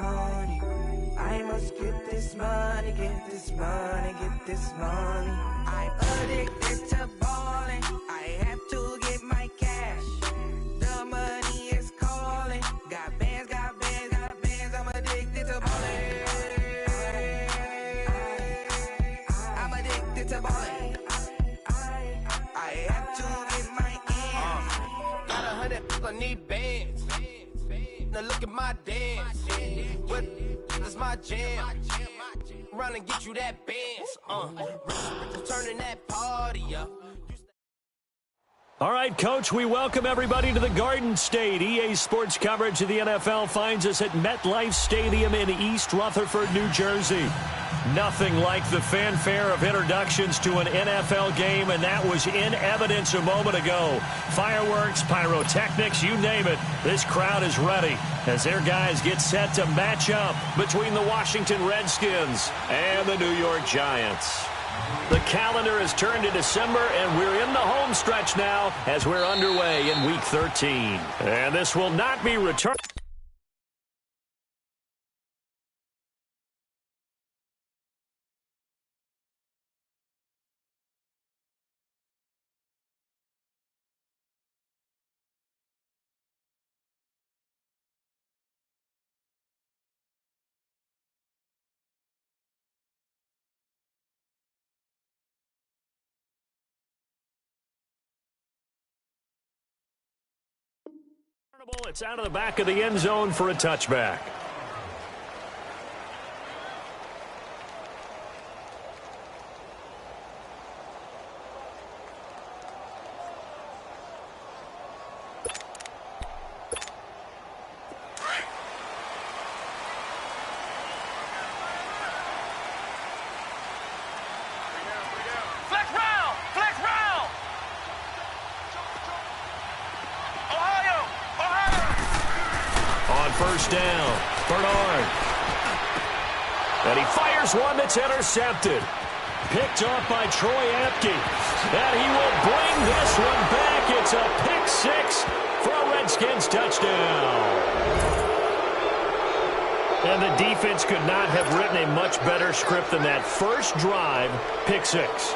money. I must get this money, get this money, get this money. I'm addicted to balling. I have to get my cash. The money is calling. Got bands, got bands, got bands. I'm addicted to balling. I'm addicted to balling. I have to get my ends. Got 100, I need bands. Now look at my dance. What is my jam? Run and get you that bands. Turning that party up. All right, Coach, we welcome everybody to the Garden State. EA Sports coverage of the NFL finds us at MetLife Stadium in East Rutherford, New Jersey. Nothing like the fanfare of introductions to an NFL game, and that was in evidence a moment ago. Fireworks, pyrotechnics, you name it. This crowd is ready as their guys get set to match up between the Washington Redskins and the New York Giants. The calendar has turned to December, and we're in the home stretch now as we're underway in Week 13. And this will not be returned. It's out of the back of the end zone for a touchback. First down, Bernard. And he fires one that's intercepted. Picked off by Troy Apke. And he will bring this one back. It's a pick six for a Redskins touchdown. And the defense could not have written a much better script than that. First drive, pick six.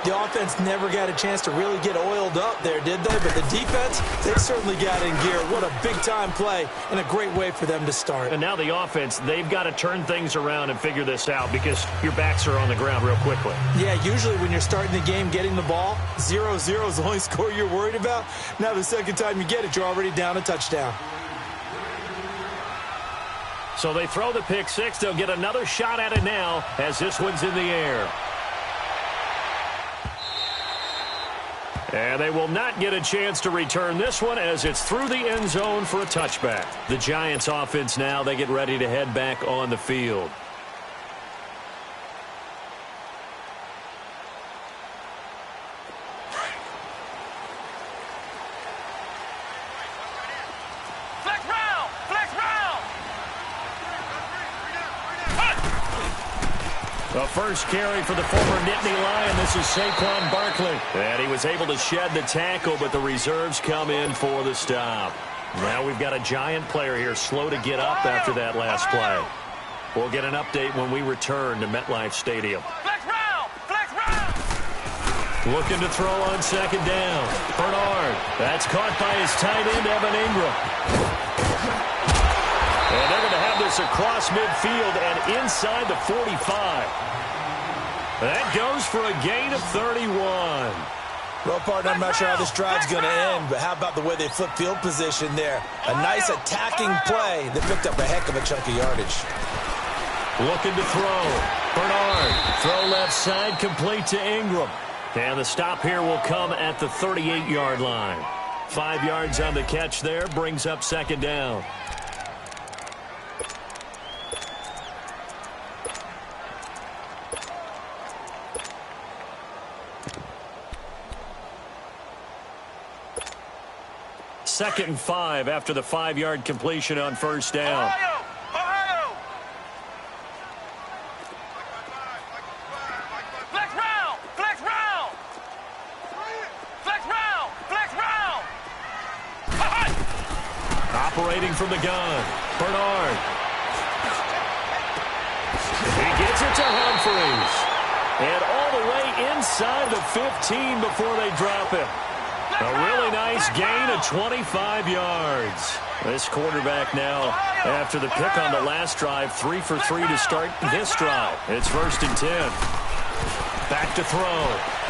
The offense never got a chance to really get oiled up there, did they? But the defense, they certainly got in gear. What a big-time play and a great way for them to start. And now the offense, they've got to turn things around and figure this out because your backs are on the ground real quickly. Yeah, usually when you're starting the game, getting the ball, 0-0 is the only score you're worried about. Now the second time you get it, you're already down a touchdown. So they throw the pick six. They'll get another shot at it now as this one's in the air. And they will not get a chance to return this one as it's through the end zone for a touchback. The Giants offense now, they get ready to head back on the field. The first carry for the former Nittany Lion. This is Saquon Barkley. And he was able to shed the tackle, but the reserves come in for the stop. Now we've got a Giant player here slow to get up after that last play. We'll get an update when we return to MetLife Stadium. Looking to throw on second down. Bernard. That's caught by his tight end, Evan Ingram. And they're going to have this across midfield and inside the 45. That goes for a gain of 31. Well, partner, I'm not sure how this drive's going to end, but how about the way they flip field position there? A nice attacking play that picked up a heck of a chunk of yardage. Looking to throw. Bernard. Throw left side, complete to Ingram. And the stop here will come at the 38-yard line. 5 yards on the catch there, brings up second down. Second and 5 after the 5-yard completion on first down. Ohio! Flex round! Flex round! Flex round! Flex round! Operating from the gun. Bernard. inside the 15 before they drop it. A really nice gain of 25 yards. This quarterback now, after the pick on the last drive, 3 for 3 to start this drive. It's 1st and 10. Back to throw.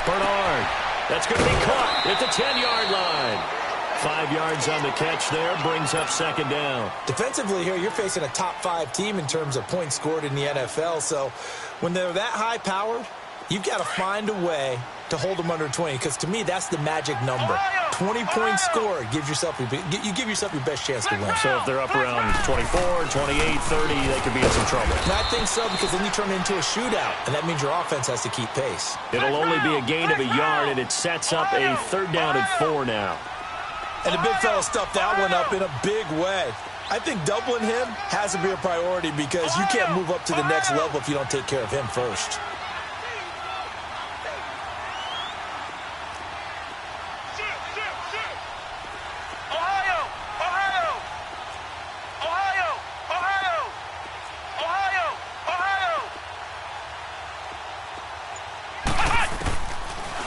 Bernard. That's going to be caught at the 10-yard line. 5 yards on the catch there, brings up 2nd down. Defensively here, you're facing a top 5 team in terms of points scored in the NFL. So when they're that high-powered, you've got to find a way to hold them under 20, because to me, that's the magic number. 20 points scored, you give yourself your best chance to win. So if they're up around 24, 28, 30, they could be in some trouble. And I think so, because then you turn it into a shootout, and that means your offense has to keep pace. It'll only be a gain of a yard, and it sets up a 3rd down and 4 now. And the big fella stuffed that one up in a big way. I think doubling him has to be a priority, because you can't move up to the next level if you don't take care of him first.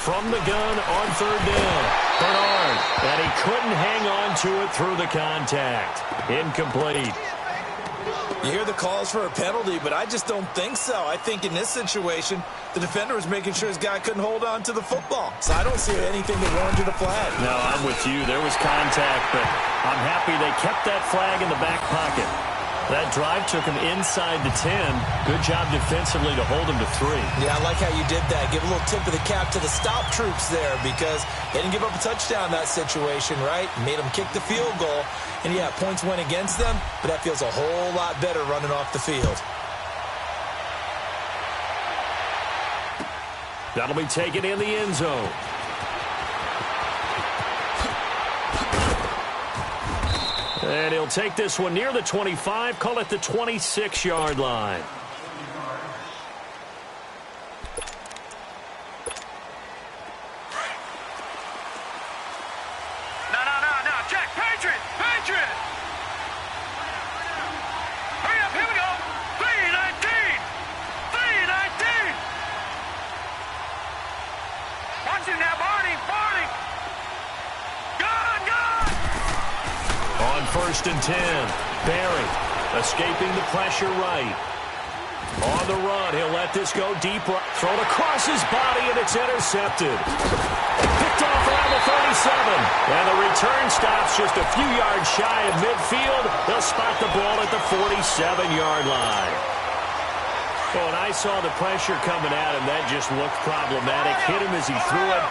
From the gun on 3rd down. Bernard. And he couldn't hang on to it through the contact. Incomplete. You hear the calls for a penalty, but I just don't think so. I think in this situation, the defender was making sure his guy couldn't hold on to the football. So I don't see anything that warranted a flag. No, I'm with you. There was contact, but I'm happy they kept that flag in the back pocket. That drive took him inside the 10. Good job defensively to hold him to 3. Yeah, I like how you did that. Give a little tip of the cap to the stop troops there, because they didn't give up a touchdown in that situation, right? Made them kick the field goal. And, yeah, points went against them, but that feels a whole lot better running off the field. That'll be taken in the end zone. And he'll take this one near the 25, call it the 26-yard line. No, Jack, Patriot! Hurry up, here we go! 3-19! Watch him now, Barney! On 1st and 10, Barry escaping the pressure right. On the run, he'll let this go deep. Thrown across his body, and it's intercepted. Picked off around the 37. And the return stops just a few yards shy of midfield. They'll spot the ball at the 47-yard line. Oh, and I saw the pressure coming at him. That just looked problematic. Hit him as he threw it.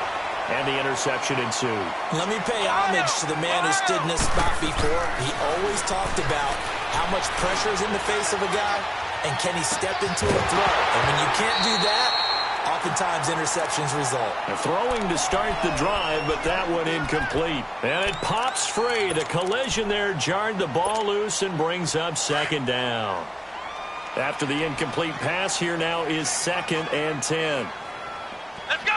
And the interception ensued. Let me pay homage to the man who stood in this spot before. He always talked about how much pressure is in the face of a guy, and can he step into a throw. And when you can't do that, oftentimes interceptions result. Throwing to start the drive, but that one incomplete. And it pops free. The collision there jarred the ball loose and brings up 2nd down. After the incomplete pass, here now is 2nd and 10. Let's go!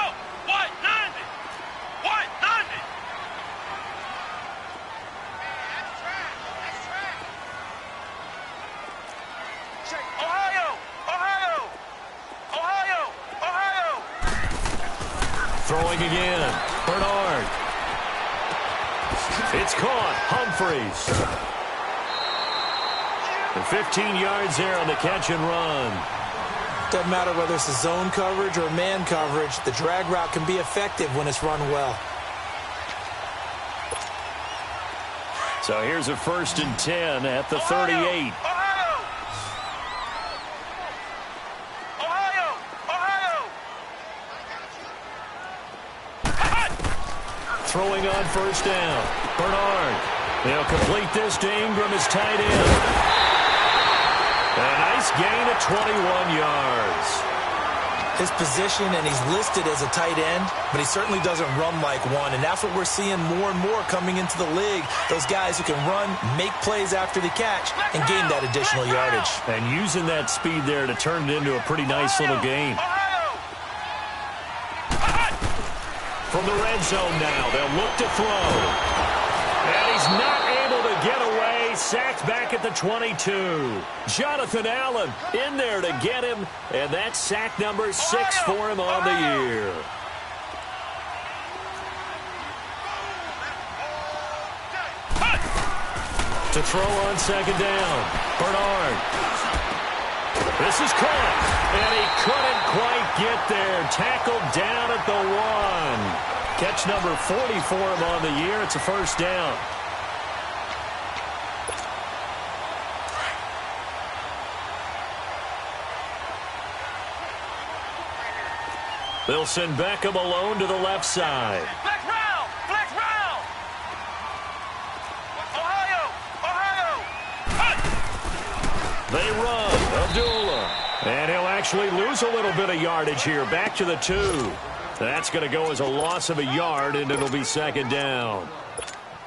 Throwing again. Bernard. It's caught. Humphreys. And 15 yards there on the catch and run. Doesn't matter whether it's a zone coverage or man coverage. The drag route can be effective when it's run well. So here's a 1st and 10 at the 38. Throwing on 1st down. Bernard. They'll complete this to Ingram as tight end. A nice gain of 21 yards. His position, and he's listed as a tight end, but he certainly doesn't run like one, and that's what we're seeing more and more coming into the league. Those guys who can run, make plays after the catch, and gain that additional yardage. And using that speed there to turn it into a pretty nice little game. From the red zone now, they'll look to throw. And he's not able to get away he's sacked back at the 22. Jonathan Allen in there to get him, and that's sack number 6 for him on the year. To throw on second down, Bernard. This is caught, and he couldn't quite get there. Tackled down at the 1. Catch number 40 for him on the year. It's a first down. They'll send Beckham alone to the left side. Flex round! Flex round! Ohio! They run. Abdullah. And he'll actually lose a little bit of yardage here. Back to the 2. That's going to go as a loss of a yard, and it'll be second down.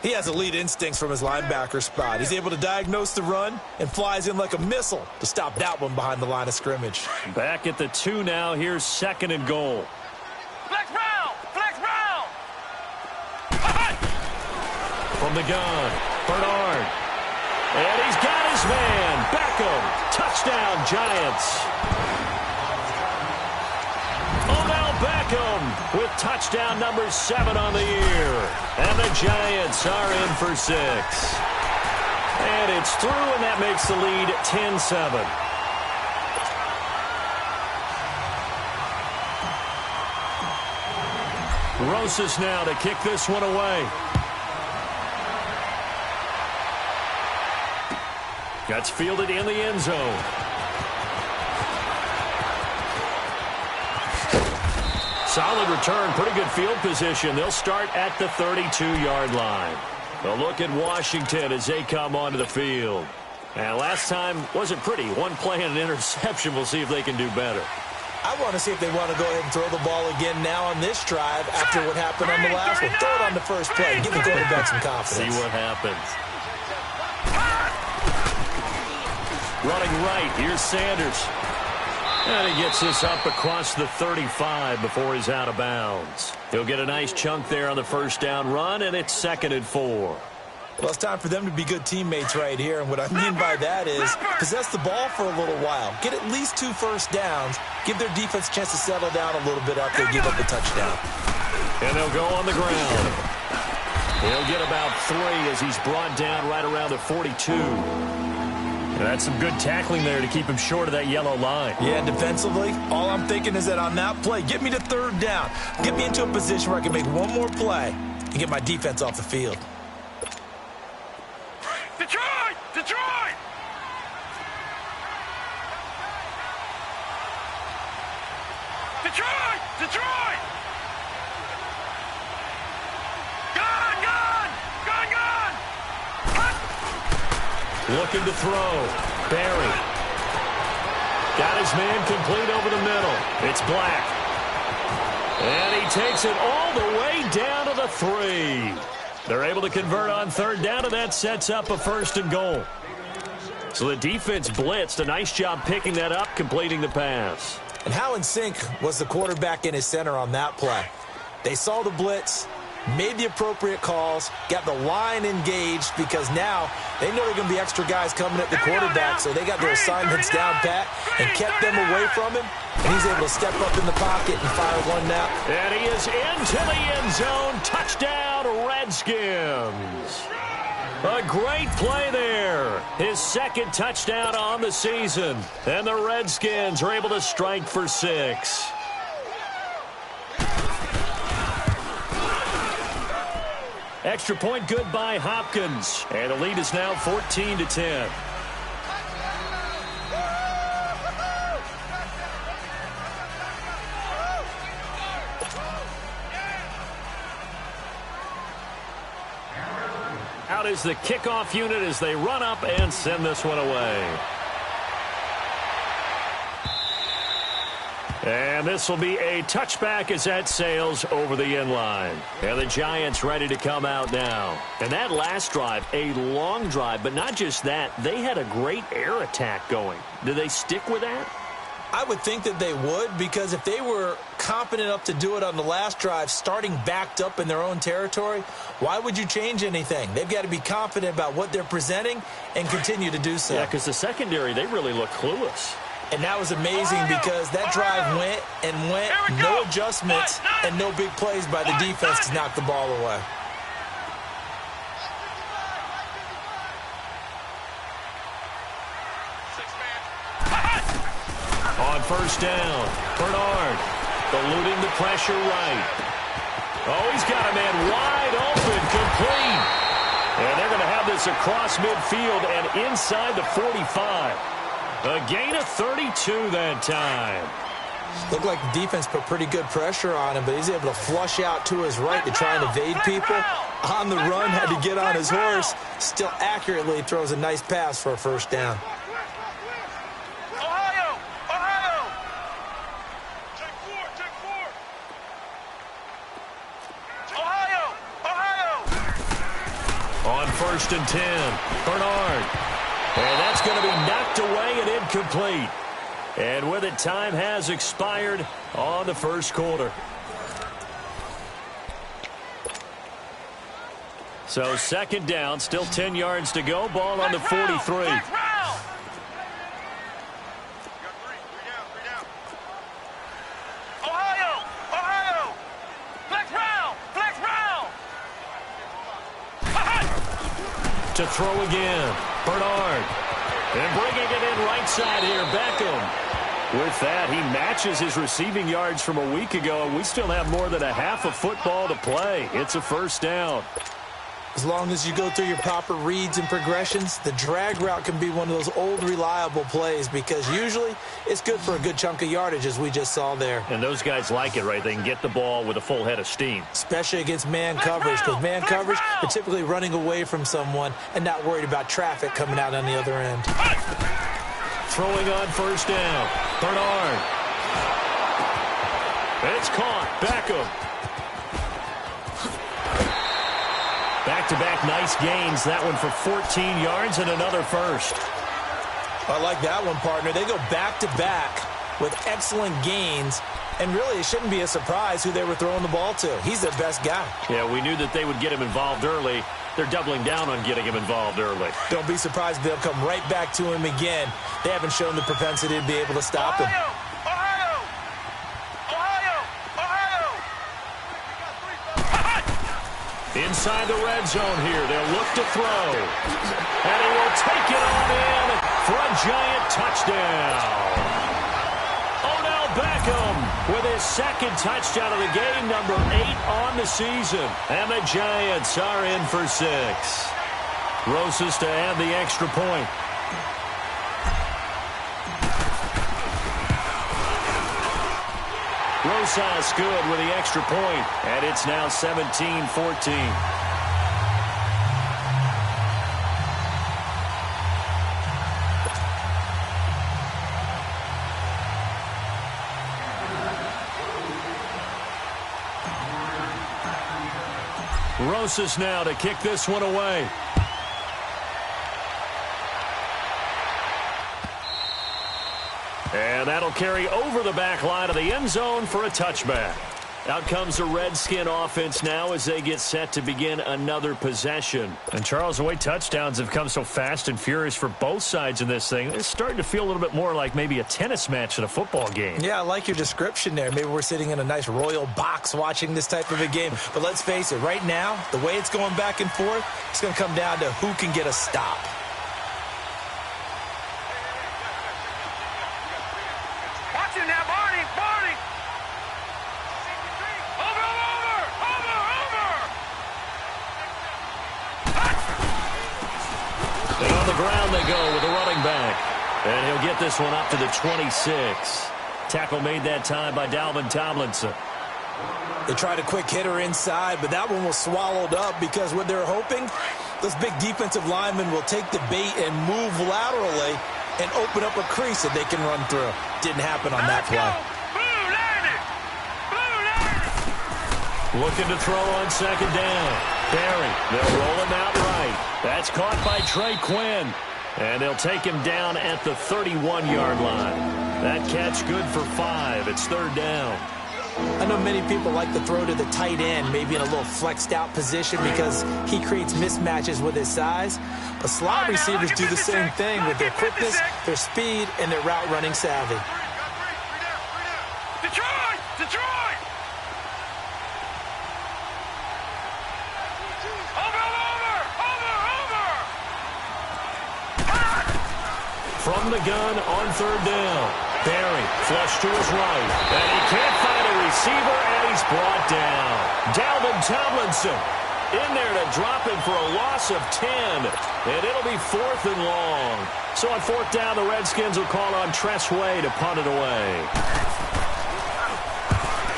He has elite instincts from his linebacker spot. He's able to diagnose the run and flies in like a missile to stop that one behind the line of scrimmage. Back at the 2 now. Here's second and goal. Flex round! Flex round! From the gun, Bernard. And he's got his man, Beckham. Touchdown, Giants. Odell Beckham with touchdown number 7 on the year. And the Giants are in for 6. And it's through, and that makes the lead 10-7. Rosas now to kick this one away. Gets fielded in the end zone. Solid return, pretty good field position. They'll start at the 32-yard line. A look at Washington as they come onto the field. And last time wasn't pretty. One play and an interception. We'll see if they can do better. I want to see if they want to go ahead and throw the ball again now on this drive after what happened on the last one. Throw it on the first play. Give the quarterback some confidence. See what happens. Running right, here's Sanders. And he gets this up across the 35 before he's out of bounds. He'll get a nice chunk there on the first down run, and it's second and 4. Well, it's time for them to be good teammates right here, and what I mean by that is possess the ball for a little while. Get at least 2 first downs. Give their defense a chance to settle down a little bit after they give up the touchdown. And they'll go on the ground. He'll get about 3 as he's brought down right around the 42. And that's some good tackling there to keep him short of that yellow line. Yeah, defensively, all I'm thinking is that on that play, get me to third down. Get me into a position where I can make one more play and get my defense off the field. Detroit! Detroit! Detroit! Detroit! Gun! Gun! Gun! Gun! Looking to throw. Barry. Got his man complete over the middle. It's Black. And he takes it all the way down to the 3. They're able to convert on third down, and that sets up a first and goal. So the defense blitzed. A nice job picking that up, completing the pass. And how in sync was the quarterback and his center on that play? They saw the blitz, made the appropriate calls, got the line engaged because now they know there are going to be extra guys coming at the quarterback, so they got their assignments down pat and kept them away from him, and he's able to step up in the pocket and fire one now. And he is into the end zone. Touchdown, Redskins. A great play there. His second touchdown on the season. And the Redskins are able to strike for 6. Extra point good by Hopkins. And the lead is now 14-10. Out is the kickoff unit as they run up and send this one away. And this will be a touchback as that sails over the end line. And the Giants ready to come out now. And that last drive, a long drive, but not just that. They had a great air attack going. Do they stick with that? I would think that they would, because if they were confident enough to do it on the last drive, starting backed up in their own territory, why would you change anything? They've got to be confident about what they're presenting and continue to do so. Yeah, because the secondary, they really look clueless. And that was amazing because that drive went and went, no adjustments, and no big plays by the defense to knock the ball away. On first down, Bernard eluding the pressure right. Oh, he's got a man wide open, complete. And they're going to have this across midfield and inside the 45. A gain of 32 that time. Looked like the defense put pretty good pressure on him, but he's able to flush out to his right to try and evade people. On the run, had to get on his horse. Still accurately throws a nice pass for a first down. On first and 10, Bernard. And that's going to be knocked away and incomplete. And with it, time has expired on the first quarter. So second down, still 10 yards to go. Ball on the 43. To throw again, Bernard. And bringing it in right side here, Beckham. With that, he matches his receiving yards from a week ago. We still have more than a half of football to play. It's a first down. As long as you go through your proper reads and progressions, the drag route can be one of those old reliable plays because usually it's good for a good chunk of yardage, as we just saw there. And those guys like it, right? They can get the ball with a full head of steam. Especially against man coverage, because man coverage, they're typically running away from someone and not worried about traffic coming out on the other end. Throwing on first down, Bernard. It's caught, Beckham. Back-to-back nice gains. That one for 14 yards and another first. I like that one, partner. They go back-to-back with excellent gains, and really it shouldn't be a surprise who they were throwing the ball to. He's their best guy. Yeah, we knew that they would get him involved early. They're doubling down on getting him involved early. Don't be surprised if they'll come right back to him again. They haven't shown the propensity to be able to stop him. Inside the red zone here, they'll look to throw. And he will take it on in for a giant touchdown. Odell Beckham with his second touchdown of the game, number 8 on the season. And the Giants are in for 6. Rosas to add the extra point. Rosas good with the extra point, and it's now 17-14. Rosas now to kick this one away. And that'll carry over the back line of the end zone for a touchback. Out comes the Redskin offense now as they get set to begin another possession. And Charles, the way touchdowns have come so fast and furious for both sides in this thing, it's starting to feel a little bit more like maybe a tennis match in a football game. Yeah, I like your description there. Maybe we're sitting in a nice royal box watching this type of a game. But let's face it, right now, the way it's going back and forth, it's going to come down to who can get a stop. Ground they go with the running back. And he'll get this one up to the 26. Tackle made that time by Dalvin Tomlinson. They tried a quick hitter inside, but that one was swallowed up because what they're hoping, those big defensive linemen will take the bait and move laterally and open up a crease that they can run through. Didn't happen on that play. Looking to throw on second down. Barry, they'll roll him out right. That's caught by Trey Quinn. And they'll take him down at the 31-yard line. That catch good for 5. It's third down. I know many people like to throw to the tight end, maybe in a little flexed out position because he creates mismatches with his size. But slot receivers do the same thing with their quickness, their speed, and their route running savvy. Detroit! Detroit! From the gun on third down. Barry flush to his right. And he can't find a receiver, and he's brought down. Dalvin Tomlinson in there to drop him for a loss of 10. And it'll be 4th and long. So on 4th down, the Redskins will call on Tress Way to punt it away.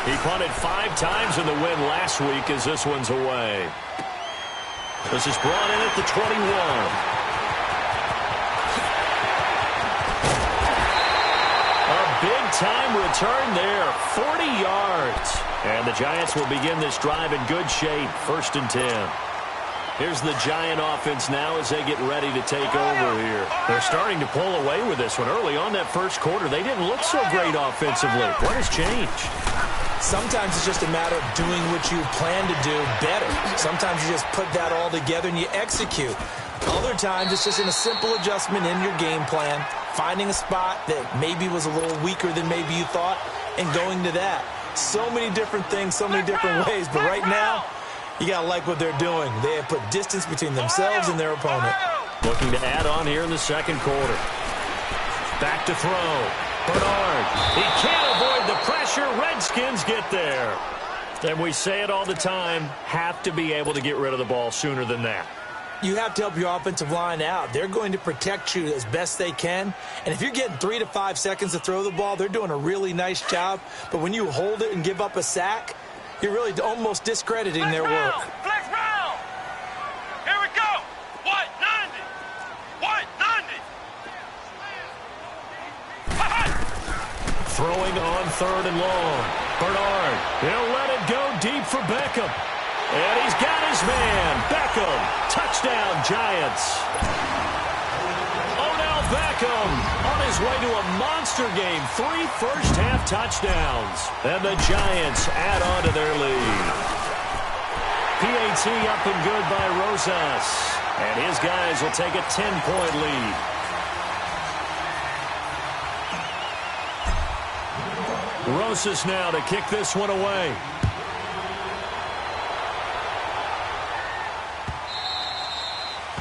He punted 5 times in the win last week as this one's away. This is brought in at the 21. Big-time return there, 40 yards. And the Giants will begin this drive in good shape, 1st and 10. Here's the Giant offense now as they get ready to take over here. They're starting to pull away with this one. Early on that first quarter, they didn't look so great offensively. What has changed? Sometimes it's just a matter of doing what you plan to do better. Sometimes you just put that all together and you execute. Other times it's just in a simple adjustment in your game plan, finding a spot that maybe was a little weaker than maybe you thought, and going to that. So many different things, so many different ways, but right now, you got to like what they're doing. They have put distance between themselves and their opponent. Looking to add on here in the second quarter. Back to throw. Bernard. He can't avoid the pressure. Redskins get there. And we say it all the time, have to be able to get rid of the ball sooner than that. You have to help your offensive line out. They're going to protect you as best they can. And if you're getting 3 to 5 seconds to throw the ball, they're doing a really nice job. But when you hold it and give up a sack, you're really almost discrediting their work. Flex round! Here we go! White 90! White 90! Throwing on 3rd and long. Bernard. He'll let it go deep for Beckham. And he's got his man, Beckham. Touchdown, Giants. Odell Beckham on his way to a monster game. 3 first-half touchdowns. And the Giants add on to their lead. PAT up and good by Rosas. And his guys will take a 10-point lead. Rosas now to kick this one away.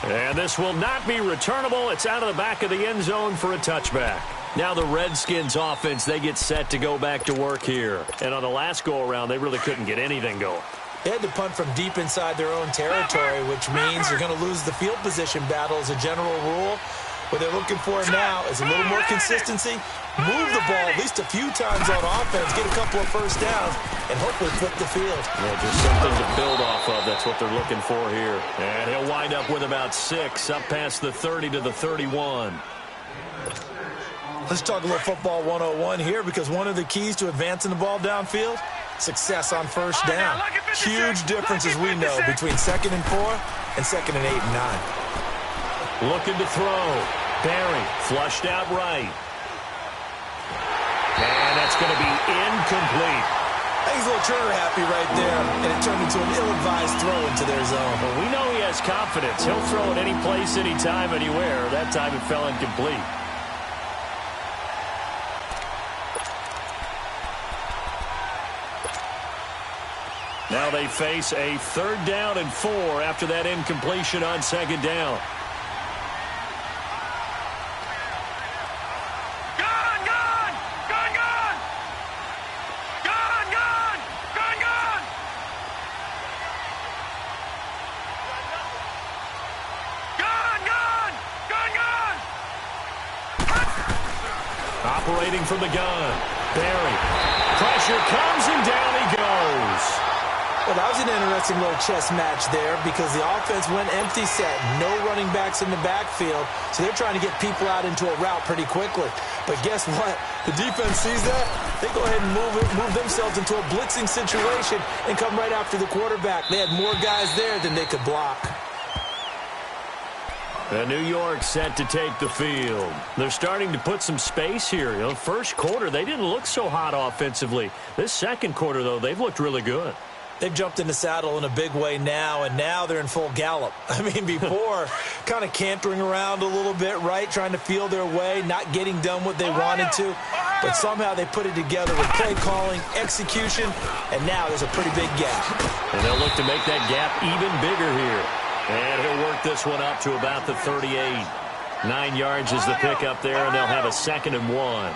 And this will not be returnable. It's out of the back of the end zone for a touchback. Now the Redskins offense, they get set to go back to work here. And on the last go-around, they really couldn't get anything going. They had to punt from deep inside their own territory, which means you're going to lose the field position battle as a general rule. What they're looking for now is a little more consistency, move the ball at least a few times on offense, get a couple of first downs, and hopefully flip the field. Yeah, just something to build off of. That's what they're looking for here. And he'll wind up with about 6, up past the 30 to the 31. Let's talk a little football 101 here, because one of the keys to advancing the ball downfield, success on first down. Huge difference, as we know, between 2nd and 4 and 2nd and 8 and 9. Looking to throw. Barry flushed out right. And that's going to be incomplete. I think he's a little trigger happy right there, and it turned into an ill-advised throw into their zone. Well, we know he has confidence. He'll throw it any place, anytime, anywhere. That time it fell incomplete. Now they face a 3rd down and 4 after that incompletion on 2nd down. Operating from the gun. Barry. Pressure comes and down he goes. Well, that was an interesting little chess match there because the offense went empty set. No running backs in the backfield, so they're trying to get people out into a route pretty quickly. But guess what? The defense sees that. They go ahead and move themselves into a blitzing situation and come right after the quarterback. They had more guys there than they could block. And New York set to take the field. They're starting to put some space here. You know, first quarter, they didn't look so hot offensively. This second quarter, though, they've looked really good. They've jumped in the saddle in a big way now, and now they're in full gallop. I mean, before, kind of cantering around a little bit, right, trying to feel their way, not getting done what they wanted to. But somehow they put it together with play calling, execution, and now there's a pretty big gap. And they'll look to make that gap even bigger here. And he'll work this one up to about the 38. 9 yards is the pickup there, and they'll have a 2nd and 1.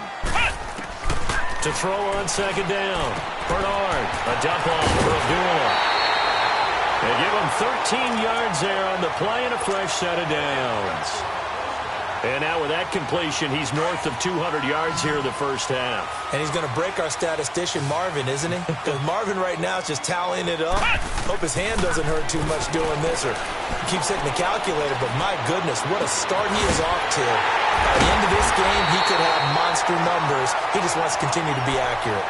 To throw on 2nd down. Bernard, a dump off for Abdullah. They give him 13 yards there on the play and a fresh set of downs. And now with that completion, he's north of 200 yards here in the first half. And he's going to break our statistician, Marvin, isn't he? Because Marvin right now is just tallying it up. Hope his hand doesn't hurt too much doing this or keeps hitting the calculator. But my goodness, what a start he is off to. By the end of this game, he could have monster numbers. He just wants to continue to be accurate.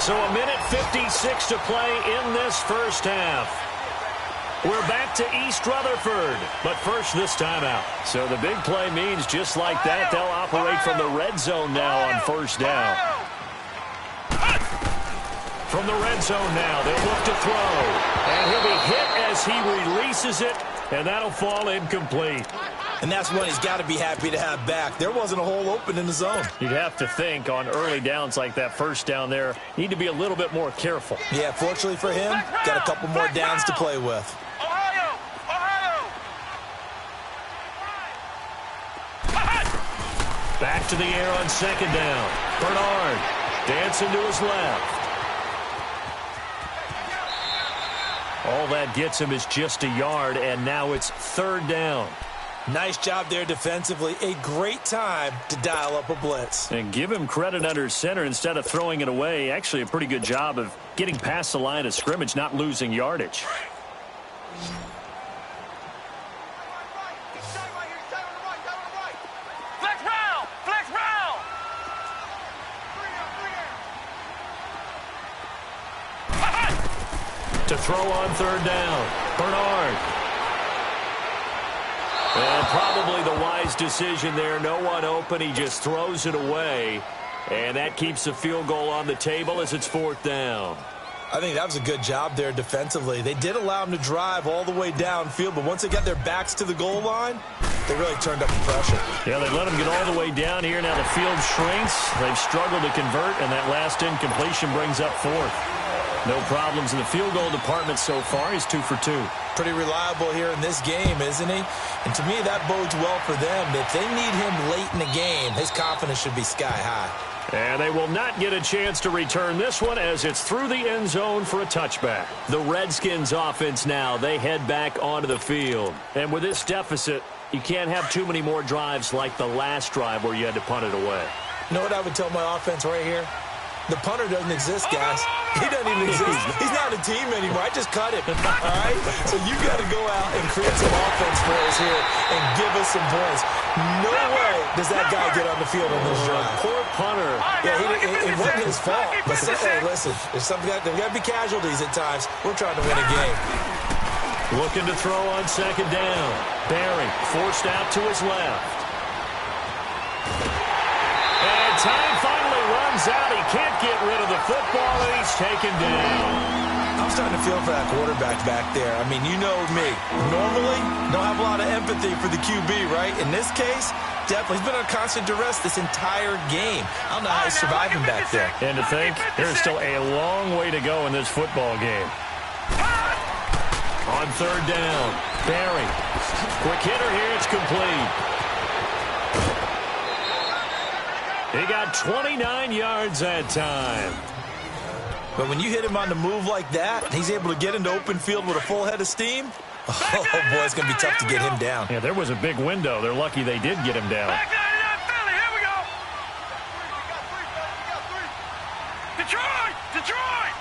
So a minute 56 to play in this first half. We're back to East Rutherford, but first this timeout. So the big play means just like that, they'll operate from the red zone now on first down. From the red zone now, they'll look to throw. And he'll be hit as he releases it, and that'll fall incomplete. And that's one he's got to be happy to have back. There wasn't a hole open in the zone. You'd have to think on early downs like that first down there, need to be a little bit more careful. Yeah, fortunately for him, got a couple more downs to play with. Back to the air on 2nd down. Bernard dancing to his left. All that gets him is just a yard, and now it's 3rd down. Nice job there defensively. A great time to dial up a blitz. And give him credit under center instead of throwing it away. Actually a pretty good job of getting past the line of scrimmage, not losing yardage. To throw on 3rd down. Bernard. And probably the wise decision there. No one open. He just throws it away. And that keeps the field goal on the table as it's 4th down. I think that was a good job there defensively. They did allow him to drive all the way downfield, but once they got their backs to the goal line, they really turned up the pressure. Yeah, they let him get all the way down here. Now the field shrinks. They've struggled to convert, and that last incompletion brings up 4th. No problems in the field goal department so far. He's 2 for 2. Pretty reliable here in this game, isn't he? And to me, that bodes well for them. If they need him late in the game, his confidence should be sky high. And they will not get a chance to return this one as it's through the end zone for a touchback. The Redskins offense now, they head back onto the field. And with this deficit, you can't have too many more drives like the last drive where you had to punt it away. You know what I would tell my offense right here? The punter doesn't exist, guys. He doesn't even exist. He's not a team anymore. I just cut him. All right? So you got to go out and create some offense for us here and give us some points. No way does that guy get on the field on this drive. Poor punter. Yeah, it wasn't his fault. But hey, listen, there's got to be casualties at times. We're trying to win a game. Looking to throw on 2nd down. Barry forced out to his left. And time finally runs out. He can't get rid of the football, and he's taken down. I'm starting to feel for that quarterback back there. I mean, you know me. Normally, don't have a lot of empathy for the QB, right? In this case, definitely. He's been under constant duress this entire game. I don't know how he's surviving back there. And to think, there's still a long way to go in this football game. On 3rd down, Barry. Quick hitter here, it's complete. He got 29 yards that time. But when you hit him on the move like that, he's able to get into open field with a full head of steam. Oh, boy, it's going to be tough to get him down. Yeah, there was a big window. They're lucky they did get him down. Here we go. Detroit! Detroit!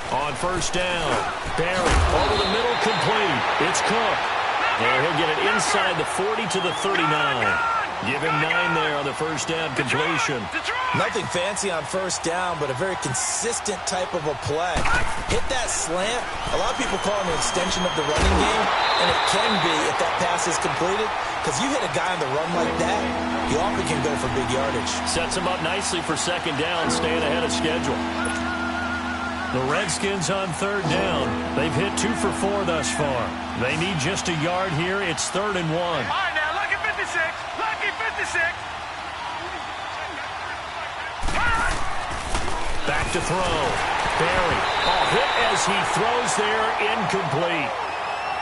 On 1st down, Barry over the middle, complete. It's Cook. And he'll get it inside the 40 to the 39. Give him 9 there on the first down completion. Nothing fancy on first down, but a very consistent type of a play. Hit that slant. A lot of people call it an extension of the running game, and it can be if that pass is completed, because you hit a guy on the run like that, you often can go for big yardage. Sets him up nicely for second down, staying ahead of schedule. The Redskins on third down. They've hit 2 for 4 thus far. They need just a yard here. It's 3rd and 1. All right, now, lucky 56. Lucky 56. Back to throw. Barry. Hit as he throws there, incomplete.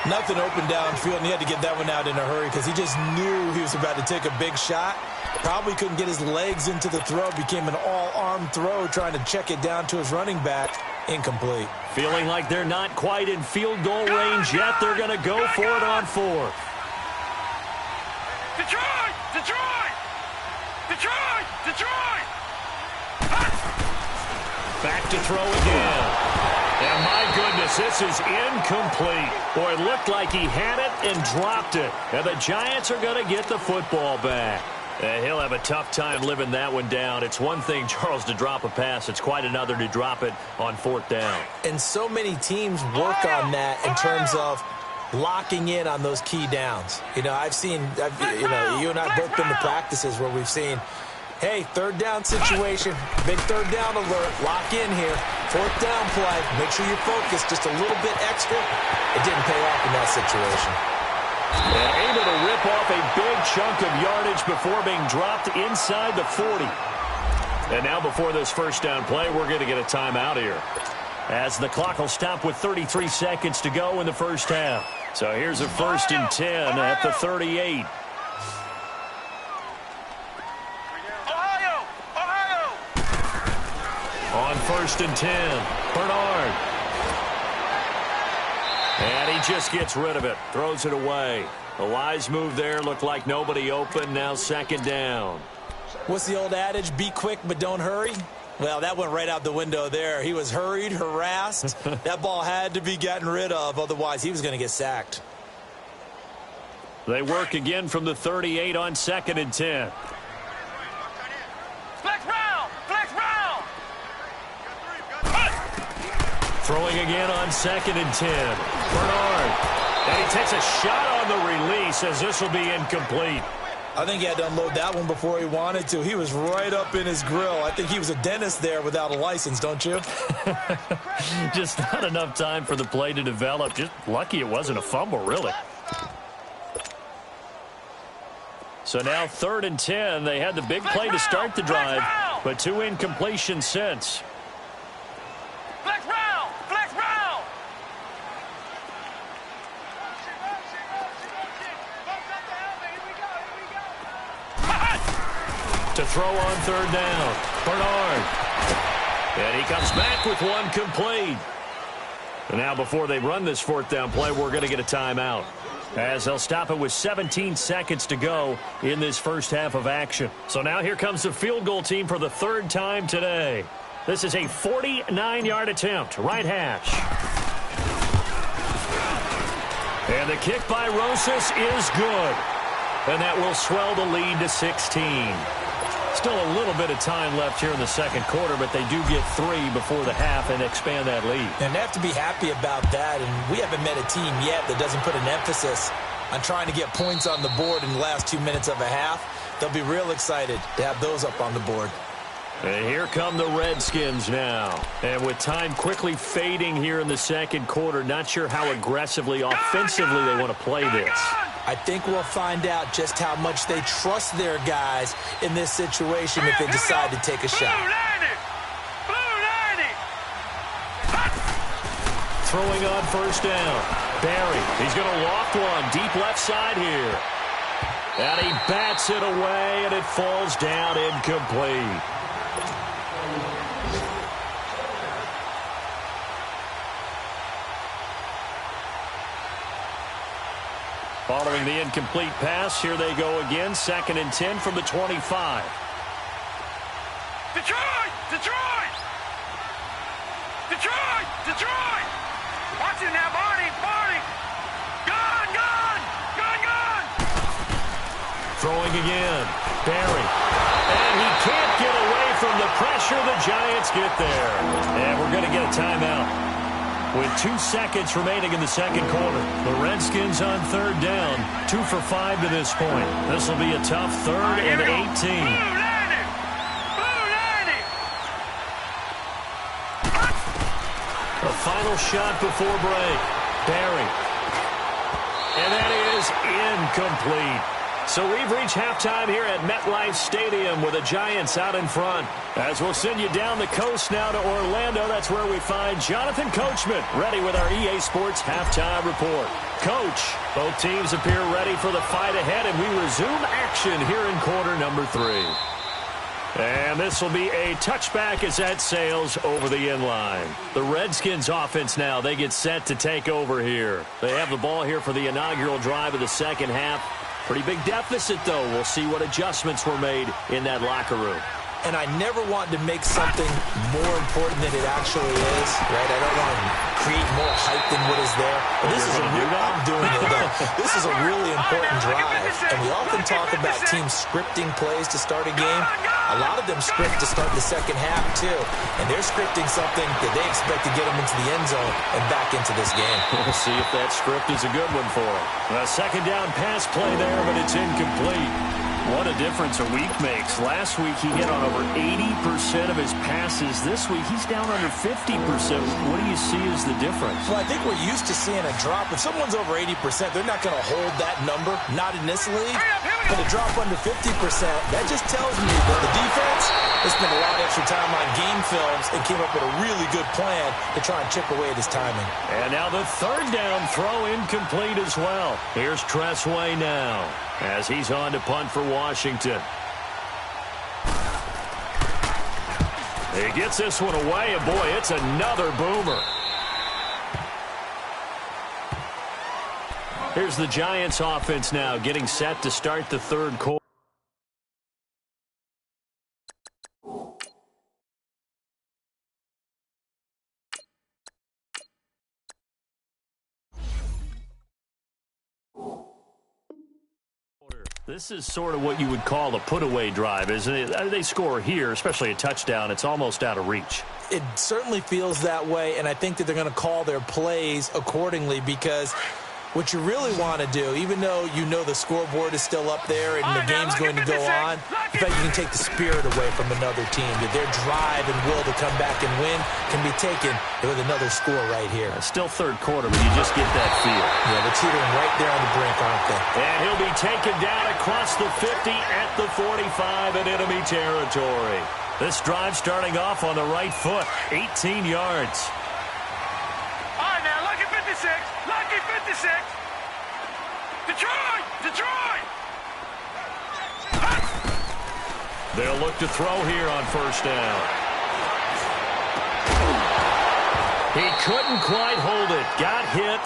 Nothing open downfield, and he had to get that one out in a hurry because he just knew he was about to take a big shot. Probably couldn't get his legs into the throw. Became an all-arm throw, trying to check it down to his running back. Incomplete. Feeling like they're not quite in field goal range yet. They're going to go for it on 4th. Detroit! Detroit! Detroit! Detroit! Back to throw again. And my goodness, this is incomplete. Boy, it looked like he had it and dropped it. And the Giants are going to get the football back. And he'll have a tough time living that one down. It's one thing, Charles, to drop a pass. It's quite another to drop it on 4th down. And so many teams work on that in terms of locking in on those key downs. You know, you and I have both been to practices where we've seen, hey, 3rd down situation, big 3rd down alert, lock in here. 4th down play, make sure you're focused just a little bit extra. It didn't pay off in that situation. And able to rip off a big chunk of yardage before being dropped inside the 40. And now before this first down play, we're going to get a timeout here, as the clock will stop with 33 seconds to go in the first half. So here's a 1st and 10 at the 38. On 1st and 10, Bernard. And he just gets rid of it, throws it away. The wise move there, looked like nobody open. Now 2nd down. What's the old adage? Be quick, but don't hurry. Well, that went right out the window there. He was hurried, harassed. That ball had to be gotten rid of, otherwise he was going to get sacked. They work again from the 38 on 2nd and 10. Flex round! Flex round! Throwing again on 2nd and 10. Bernard. And he takes a shot on the release, as this will be incomplete. I think he had to unload that one before he wanted to. He was right up in his grill. I think he was a dentist there without a license, don't you? Just not enough time for the play to develop. Just lucky it wasn't a fumble, really. So now 3rd and 10. They had the big play to start the drive, but 2 incompletions since. Flex round! Flex round! To throw on 3rd down, Bernard. And he comes back with one complete. And now before they run this 4th down play, we're going to get a timeout, as they'll stop it with 17 seconds to go in this first half of action. So now here comes the field goal team for the 3rd time today. This is a 49-yard attempt, right hash. And the kick by Rosas is good. And that will swell the lead to 16. Still a little bit of time left here in the 2nd quarter, but they do get 3 before the half and expand that lead. And they have to be happy about that. And we haven't met a team yet that doesn't put an emphasis on trying to get points on the board in the last 2 minutes of a half. They'll be real excited to have those up on the board. And here come the Redskins now. And with time quickly fading here in the 2nd quarter, not sure how aggressively, offensively they want to play this. I think we'll find out just how much they trust their guys in this situation if they decide to take a shot. Throwing on 1st down. Barry, he's going to loft one deep left side here. And he bats it away, and it falls down incomplete. Following the incomplete pass, here they go again. 2nd and 10 from the 25. Detroit! Detroit! Detroit! Detroit! Watch it now, Barney! Barney! Gone! Gone! throwing again. Barry. And he can't get away from the pressure. The Giants get there. And we're going to get a timeout. With 2 seconds remaining in the second quarter, the Redskins on third down, 2 for 5 to this point. This will be a tough third and 18. The final shot before break. Barry. And that is incomplete. So we've reached halftime here at MetLife Stadium with the Giants out in front. As we'll send you down the coast now to Orlando, that's where we find Jonathan Coachman ready with our EA Sports Halftime Report. Coach, both teams appear ready for the fight ahead, and we resume action here in quarter number 3. And this will be a touchback as that sails over the inline. The Redskins offense now, they get set to take over here. They have the ball here for the inaugural drive of the second half. Pretty big deficit, though. We'll see what adjustments were made in that locker room. And I never want to make something more important than it actually is, right? I don't want to create more hype than what is there. But this is I'm doing it, though. This is a really important drive. And we often talk about teams scripting plays to start a game. A lot of them script to start the second half, too. And they're scripting something that they expect to get them into the end zone and back into this game. We'll see if that script is a good one for them. A second down pass play there, but it's incomplete. What a difference a week makes. Last week he hit on over 80% of his passes. This week he's down under 50%. What do you see as the difference? Well, I think we're used to seeing a drop. If someone's over 80%, they're not going to hold that number. Not in this league. But a drop under 50%, that just tells me that the defense has spent a lot of extra time on game films and came up with a really good plan to try and chip away at his timing. And now the third down throw incomplete as well. Here's Tressway now as he's on to punt for Washington. He gets this one away, and boy, it's another boomer. Here's the Giants offense now getting set to start the third quarter. This is sort of what you would call a put-away drive, isn't it? They score here, especially a touchdown. It's almost out of reach. It certainly feels that way, and I think that they're going to call their plays accordingly because what you really want to do, even though you know the scoreboard is still up there and the game's going to go on, in fact, you can take the spirit away from another team. That their drive and will to come back and win can be taken with another score right here. It's still third quarter, but you just get that feel. Yeah, they're teetering right there on the brink, aren't they? And he'll be taken down across the 50 at the 45 in enemy territory. This drive starting off on the right foot, 18 yards. All right, now, lucky 56. Lucky 56. Detroit! Detroit! They'll look to throw here on first down. He couldn't quite hold it. Got hit.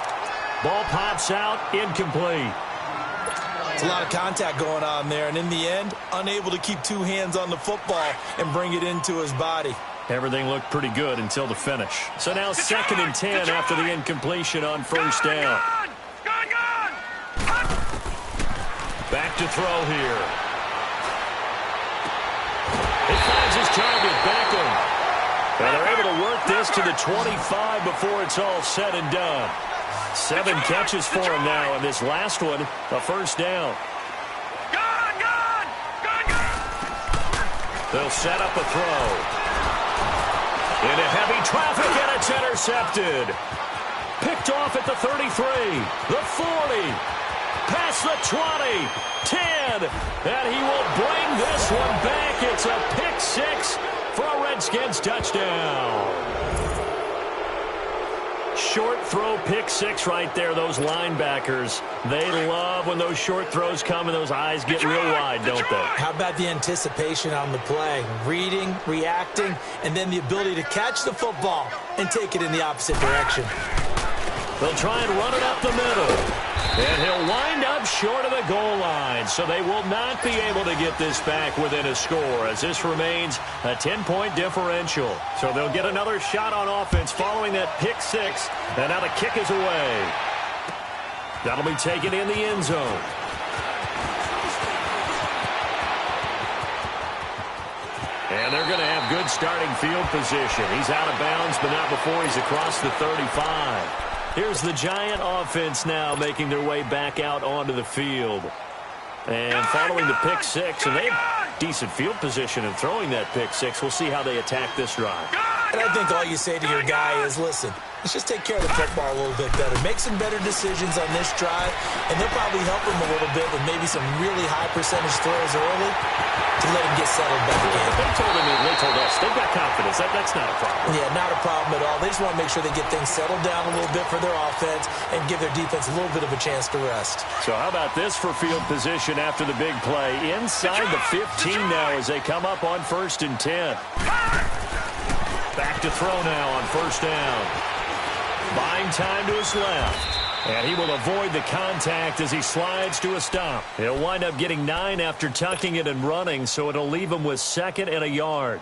Ball pops out. Incomplete. It's a lot of contact going on there, and in the end, unable to keep two hands on the football and bring it into his body. Everything looked pretty good until the finish. So now second and 10 after the incompletion on first down. Back to throw here. He finds his target, Beckham. And they're able to work this to the 25 before it's all said and done. 7 catches for him now, and this last one, a first down. They'll set up a throw. Into heavy traffic, and it's intercepted. Picked off at the 33, the 40, past the 20, 10, and he will bring this one back. It's a pick 6 for a Redskins touchdown. Short throw, pick 6 right there. Those linebackers, they love when those short throws come and those eyes get real wide, don't they? How about the anticipation on the play? Reading, reacting, and then the ability to catch the football and take it in the opposite direction. They'll try and run it up the middle. And he'll wind up short of the goal line, so they will not be able to get this back within a score as this remains a 10-point differential. So they'll get another shot on offense following that pick 6, and now the kick is away. That'll be taken in the end zone. And they're going to have good starting field position. He's out of bounds, but not before he's across the 35. Here's the Giant offense now making their way back out onto the field. And following the pick six, and they have decent field position in throwing that pick six. We'll see how they attack this drive. And I think all you say to your guy is, listen, let's just take care of the football a little bit better. Make some better decisions on this drive, and they'll probably help him a little bit with maybe some really high percentage throws early to let him get settled back in. They told us they've got confidence. That's not a problem. Yeah, not a problem at all. They just want to make sure they get things settled down a little bit for their offense and give their defense a little bit of a chance to rest. So how about this for field position after the big play? Inside the 15 now as they come up on 1st and 10. Back to throw now on 1st down. Buying time to his left. And he will avoid the contact as he slides to a stop. He'll wind up getting 9 after tucking it and running, so it'll leave him with 2nd and a yard.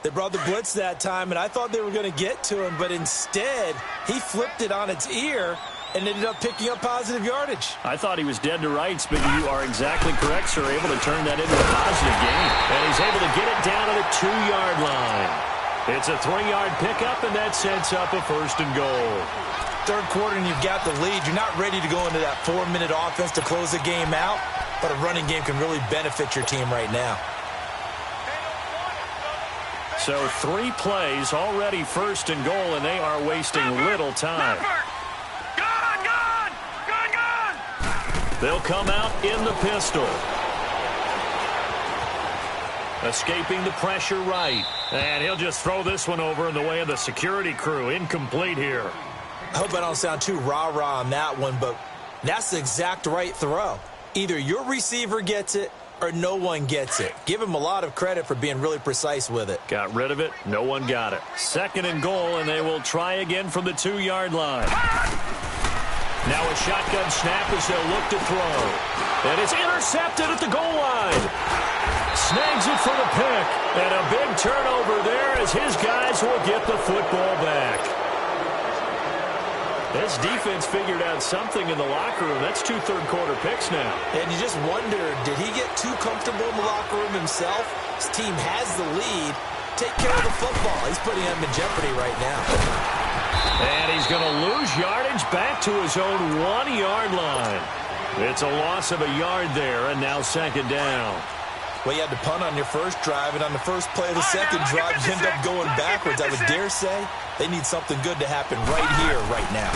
They brought the blitz that time, and I thought they were going to get to him, but instead he flipped it on its ear and ended up picking up positive yardage. I thought he was dead to rights, but you are exactly correct, sir. Able to turn that into a positive gain. And he's able to get it down to the 2-yard line. It's a 3-yard pickup, and that sets up a 1st and goal. Third quarter and you've got the lead. You're not ready to go into that 4-minute offense to close the game out, but a running game can really benefit your team right now. So 3 plays, already 1st and goal, and they are wasting little time. They'll come out in the pistol. Escaping the pressure right. And he'll just throw this one over in the way of the security crew. Incomplete here. I hope I don't sound too rah-rah on that one, but that's the exact right throw. Either your receiver gets it or no one gets it. Give him a lot of credit for being really precise with it. Got rid of it. No one got it. 2nd and goal, and they will try again from the 2-yard line. Now a shotgun snap as they'll look to throw. And it's intercepted at the goal line. Snags it for the pick. And a big turnover there as his guys will get the football back. This defense figured out something in the locker room. That's 2 third-quarter picks now. And you just wonder, did he get too comfortable in the locker room himself? His team has the lead. Take care of the football. He's putting him in jeopardy right now. And he's going to lose yardage back to his own 1-yard line. It's a loss of a yard there, and now 2nd down. Well, you had to punt on your first drive, and on the first play of the second drive, you end up going backwards. I would dare say they need something good to happen right here, right now.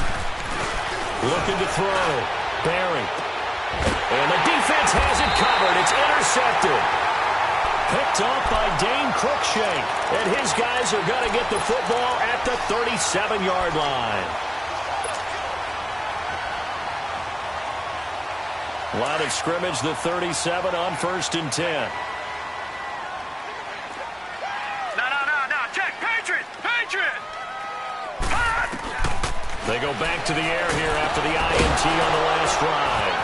Looking to throw. Barry. And the defense has it covered. It's intercepted. Picked off by Dane Cruikshank. And his guys are going to get the football at the 37-yard line. Line of scrimmage, the 37 on 1st and 10. No. Check. Patriot. They go back to the air here after the INT on the last drive.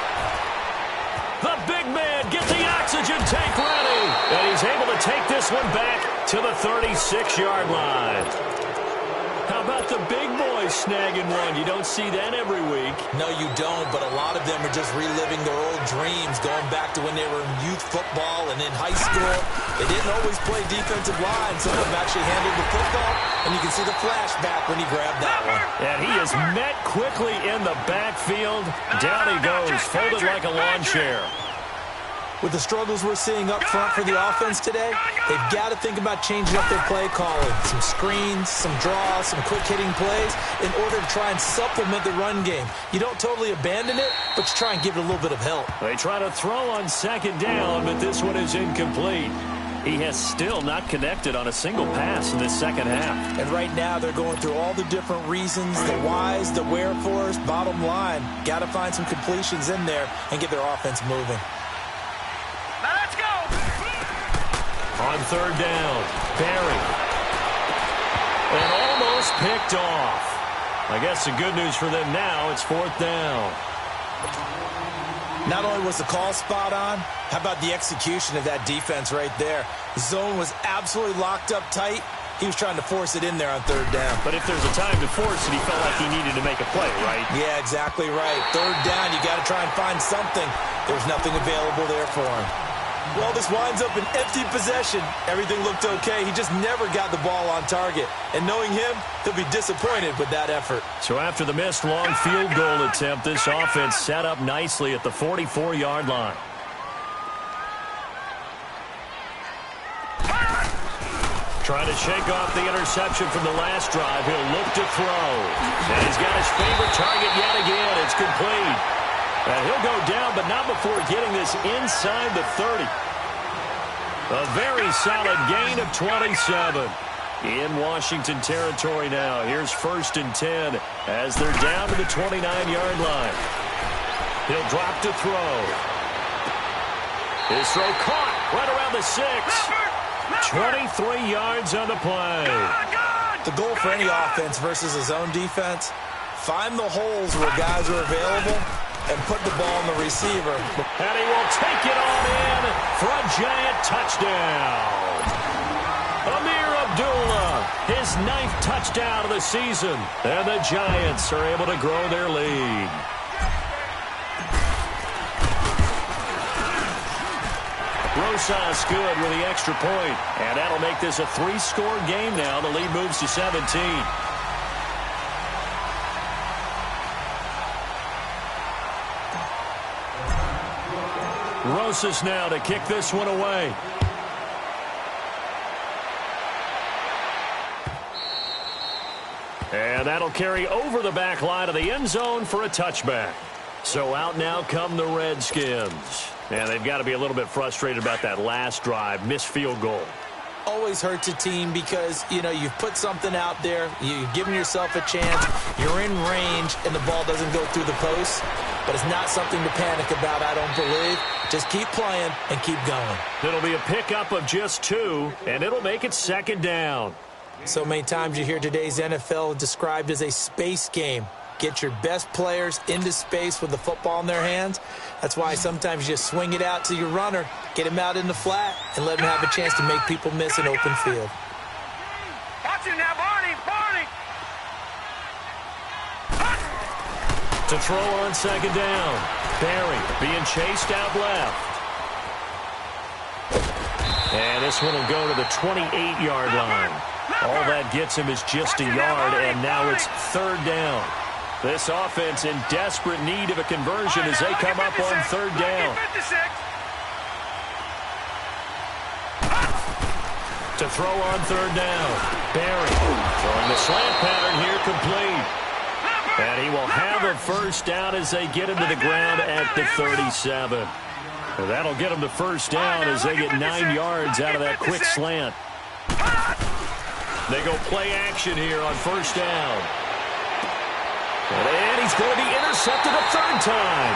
The big man, get the oxygen tank ready. And he's able to take this one back to the 36-yard line. How about the big boys snagging one? You don't see that every week. No, you don't, but a lot of them are just reliving their old dreams, going back to when they were in youth football and in high school. They didn't always play defensive line. Some of them actually handled the football, and you can see the flashback when he grabbed that one. And he is met quickly in the backfield. Down he goes, folded like a lawn chair. With the struggles we're seeing up front for the offense today, they've got to think about changing up their play calling. Some screens, some draws, some quick-hitting plays in order to try and supplement the run game. You don't totally abandon it, but you try and give it a little bit of help. They try to throw on 2nd down, but this one is incomplete. He has still not connected on a single pass in this second half. And right now they're going through all the different reasons, the whys, the wherefores. Bottom line, got to find some completions in there and get their offense moving. Now let's go. On 3rd down, Barry. And almost picked off. I guess the good news for them now, it's 4th down. Not only was the call spot on, how about the execution of that defense right there? The zone was absolutely locked up tight. He was trying to force it in there on 3rd down. But if there's a time to force it, he felt like he needed to make a play, right? Yeah, exactly right. 3rd down, you got to try and find something. There's nothing available there for him. Well, this winds up an empty possession. Everything looked okay. He just never got the ball on target. And knowing him, he'll be disappointed with that effort. So after the missed long field goal attempt, this offense set up nicely at the 44-yard line. Trying to shake off the interception from the last drive. He'll look to throw. And he's got his favorite target yet again. It's complete. And he'll go down, but not before getting this inside the 30. A very solid gain of 27. In Washington territory now. Here's 1st and 10 as they're down to the 29-yard line. He'll drop to throw. His throw caught right around the 6. 23 yards on the play. The goal for any offense versus his own defense, find the holes where guys are available and put the ball on the receiver. And he will take it on in for a giant touchdown. Amir Abdullah, his 9th touchdown of the season. And the Giants are able to grow their lead. Rosas good with the extra point. And that'll make this a 3-score game now. The lead moves to 17. Rosas now to kick this one away. And that'll carry over the back line of the end zone for a touchback. So out now come the Redskins. And they've got to be a little bit frustrated about that last drive, missed field goal. Always hurts a team because, you know, you've put something out there, you've given yourself a chance, you're in range, and the ball doesn't go through the post. But it's not something to panic about, I don't believe. Just keep playing and keep going. It'll be a pickup of just 2, and it'll make it 2nd down. So many times you hear today's NFL described as a space game. Get your best players into space with the football in their hands. That's why sometimes you just swing it out to your runner, get him out in the flat, and let him have a chance to make people miss an open field. Watch it now, Barney! Barney! To throw on 2nd down. Barry being chased out left. And this one will go to the 28-yard line. All that gets him is just a yard, and now it's 3rd down. This offense in desperate need of a conversion as they come up on 3rd down. To throw on 3rd down. Barry throwing the slant pattern here complete. And he will have a 1st down as they get him to the ground at the 37. And that'll get him to 1st down as they get 9 yards out of that quick slant. They go play action here on 1st down. And he's going to be intercepted a 3rd time.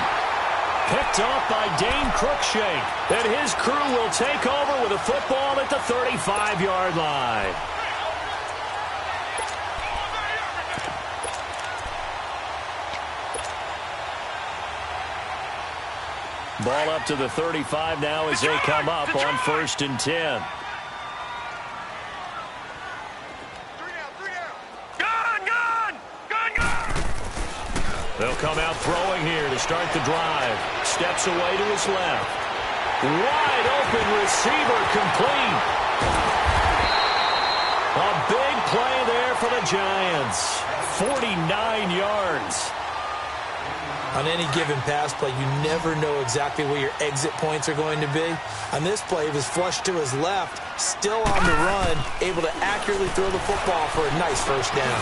Picked off by Dane Cruikshank. And his crew will take over with a football at the 35-yard line. Ball up to the 35 now as they come up on 1st and 10. They'll come out throwing here to start the drive. Steps away to his left. Wide open receiver complete. A big play there for the Giants. 49 yards. On any given pass play, you never know exactly where your exit points are going to be. On this play, he was flushed to his left, still on the run, able to accurately throw the football for a nice 1st down.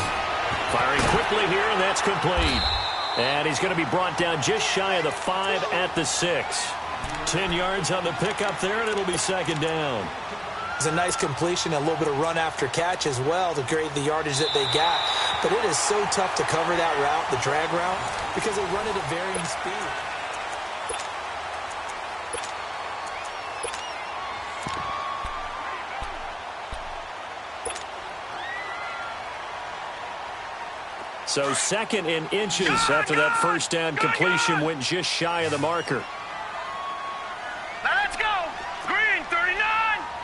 Firing quickly here, and that's complete. And he's going to be brought down just shy of the 5 at the 6. 10 yards on the pickup there, and it'll be 2nd down. It's a nice completion, a little bit of run after catch as well to create the yardage that they got. But it is so tough to cover that route, the drag route, because they run at a varying speed. So 2nd in inches after that 1st down completion went just shy of the marker. Now let's go! Green 39!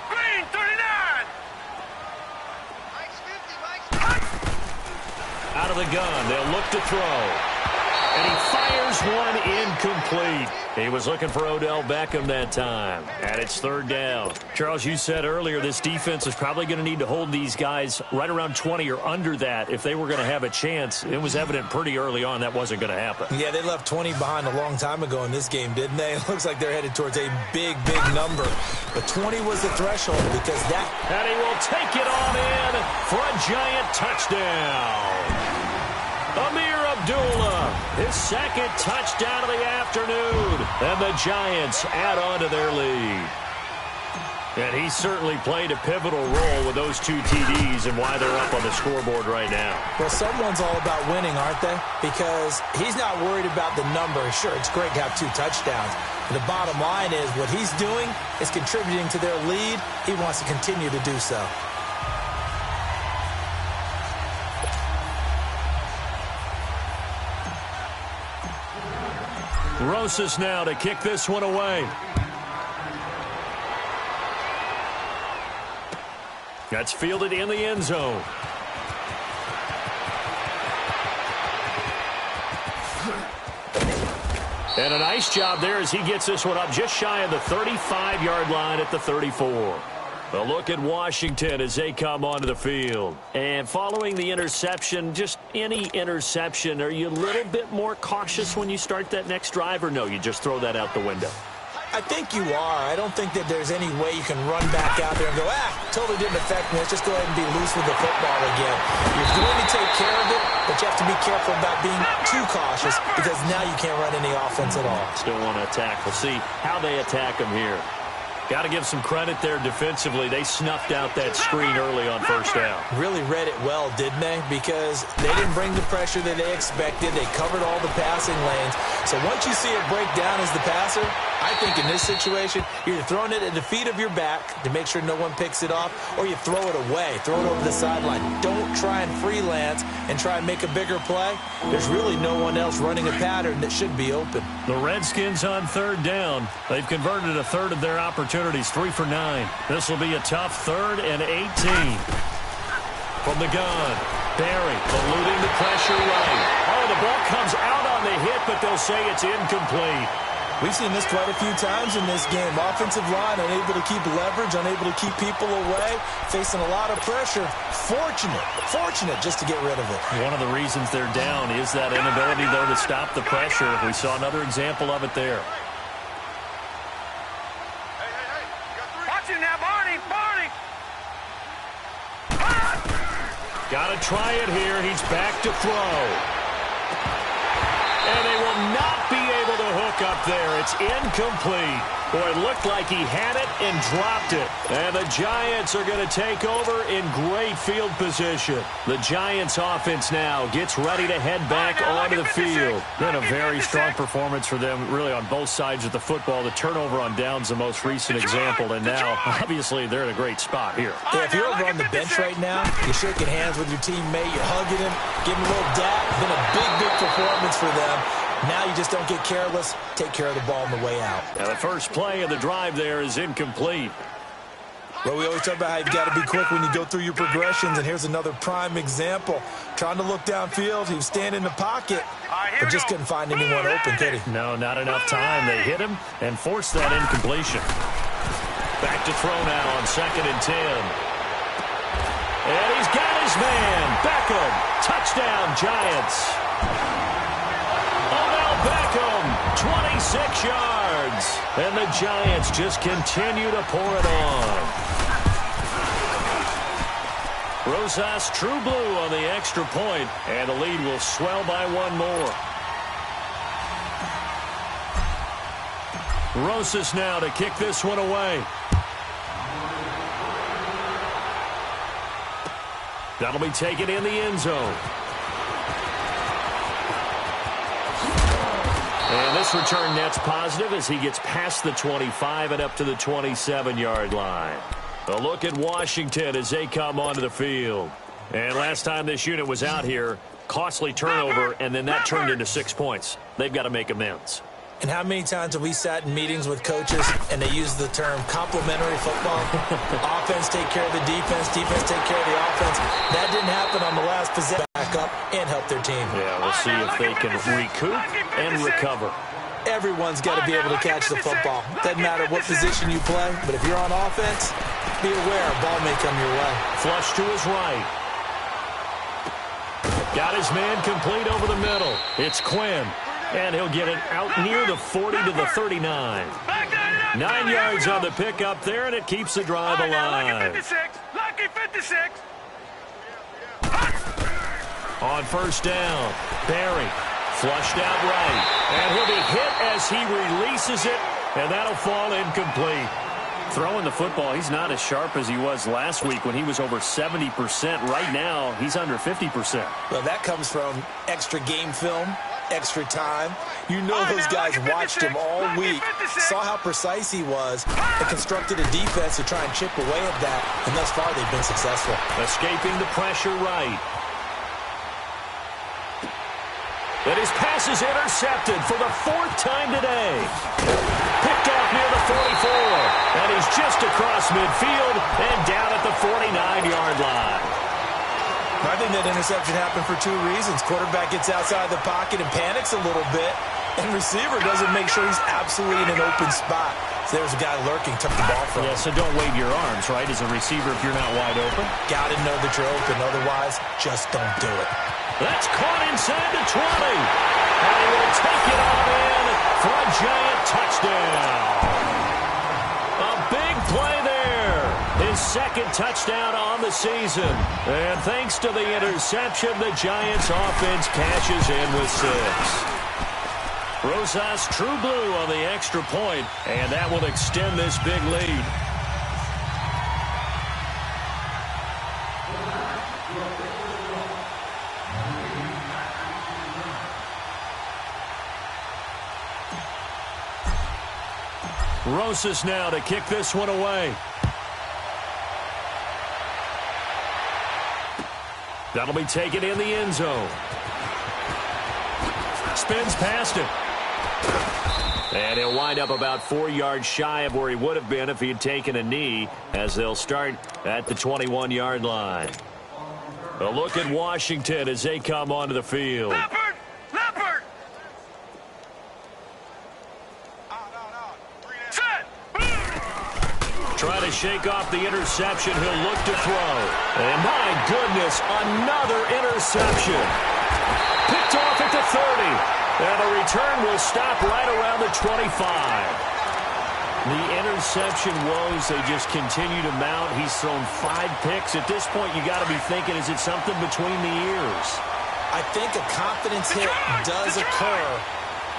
Green 39! Out of the gun, they'll look to throw. And he fires one incomplete. He was looking for Odell Beckham that time. And it's third down. Charles, you said earlier this defense is probably going to need to hold these guys right around 20 or under that if they were going to have a chance. It was evident pretty early on that wasn't going to happen. Yeah, they left 20 behind a long time ago in this game, didn't they? It looks like they're headed towards a big, big number. But 20 was the threshold because that... And he will take it on in for a giant touchdown. Amir Abdullah, his second touchdown of the afternoon. And the Giants add on to their lead. And he certainly played a pivotal role with those two TDs and why they're up on the scoreboard right now. Well, someone's all about winning, aren't they? Because he's not worried about the number. Sure, it's great to have 2 touchdowns. But the bottom line is what he's doing is contributing to their lead. He wants to continue to do so. Rosas now to kick this one away. That's fielded in the end zone. And a nice job there as he gets this one up just shy of the 35-yard line at the 34. A look at Washington as they come onto the field. And following the interception, just any interception, are you a little bit more cautious when you start that next drive, or no, you just throw that out the window? I think you are. I don't think that there's any way you can run back out there and go, totally didn't affect me. Let's just go ahead and be loose with the football again. You're going to take care of it, but you have to be careful about being too cautious because now you can't run any offense at all. Still want to attack. We'll see how they attack them here. Got to give some credit there defensively. They snuffed out that screen early on first down. Really read it well, didn't they? Because they didn't bring the pressure that they expected. They covered all the passing lanes. So once you see it break down as the passer, I think in this situation, you're throwing it at the feet of your back to make sure no one picks it off, or you throw it away. Throw it over the sideline. Don't try and freelance and try and make a bigger play. There's really no one else running a pattern that should be open. The Redskins on third down. They've converted a third of their opportunities, 3 for 9. This will be a tough 3rd and 18. From the gun, Barry eluding the pressure right. Oh, the ball comes out on the hit, but they'll say it's incomplete. We've seen this quite a few times in this game. Offensive line unable to keep leverage, unable to keep people away, facing a lot of pressure. Fortunate just to get rid of it. One of the reasons they're down is that inability, though, to stop the pressure. We saw another example of it there. Watch it now, Barney! Got to try it here. He's back to throw. And they will not be able to hook up there. It's incomplete. Boy, it looked like he had it and dropped it. And the Giants are going to take over in great field position. The Giants offense now gets ready to head back onto the field. Been a very strong performance for them, really, on both sides of the football. The turnover on downs, the most recent example. And now, obviously, they're in a great spot here. Yeah, if you're over on the bench right now, you're shaking hands with your teammate, you're hugging him, giving him a little dap. Been a big performance for them. Now you just don't get careless. Take care of the ball on the way out. Now the first play of the drive there is incomplete. Well, we always talk about how you've got to be quick when you go through your progressions, and here's another prime example. Trying to look downfield, he was standing in the pocket, but just couldn't find anyone open, could he? No, not enough time. They hit him and forced that incompletion. Back to throw now on 2nd and 10. And he's got his man, Beckham. Touchdown, Giants. Beckham, 26 yards. And the Giants just continue to pour it on. Rosas, true blue on the extra point, and the lead will swell by one more. Rosas now to kick this one away. That'll be taken in the end zone. And this return net's positive as he gets past the 25 and up to the 27-yard line. A look at Washington as they come onto the field. And last time this unit was out here, costly turnover, and then that turned into 6 points. They've got to make amends. And how many times have we sat in meetings with coaches and they use the term complementary football? Offense take care of the defense, defense take care of the offense. That didn't happen on the last possession. Back up and help their team. Yeah, We'll see if they can recoup and recover. Everyone's got to be able to catch the football. Doesn't matter what position you play, but if you're on offense, be aware a ball may come your way. Flush to his right. Got his man complete over the middle. It's Quinn, and he'll get it out near the 40 to the 39. 9 yards on the pickup there, and it keeps the drive alive. Lucky 56. On first down, Barry flushed out right, and he'll be hit as he releases it, and that'll fall incomplete. Throwing the football, he's not as sharp as he was last week when he was over 70%. Right now, he's under 50%. Well, that comes from extra game film, extra time. You know those guys watched him all week, saw how precise he was, and constructed a defense to try and chip away at that, and thus far they've been successful. Escaping the pressure right. But his pass is intercepted for the 4th time today. Picked off near the 44, and he's just across midfield and down at the 49-yard line. I think that interception happened for 2 reasons. Quarterback gets outside the pocket and panics a little bit, and receiver doesn't make sure he's absolutely in an open spot. So there's a guy lurking, took the ball from him. Yeah, so don't wave your arms, right, as a receiver if you're not wide open. Got to know that you're open. Otherwise, just don't do it. That's caught inside the 20. And he will take it on in for a Giant touchdown. A big play there. His 2nd touchdown on the season. And thanks to the interception, the Giants offense cashes in with 6. Rosas true blue on the extra point, and that will extend this big lead. Rosas now to kick this one away. That'll be taken in the end zone. Spins past it. And he'll wind up about 4 yards shy of where he would have been if he had taken a knee, as they'll start at the 21-yard line. A look at Washington as they come onto the field. Leopard! Trying to shake off the interception. He'll look to throw. And my goodness, another interception. Picked off at the 30. And the return will stop right around the 25. The interception woes, they just continue to mount. He's thrown 5 picks. At this point, you got to be thinking, is it something between the ears? I think a confidence hit does occur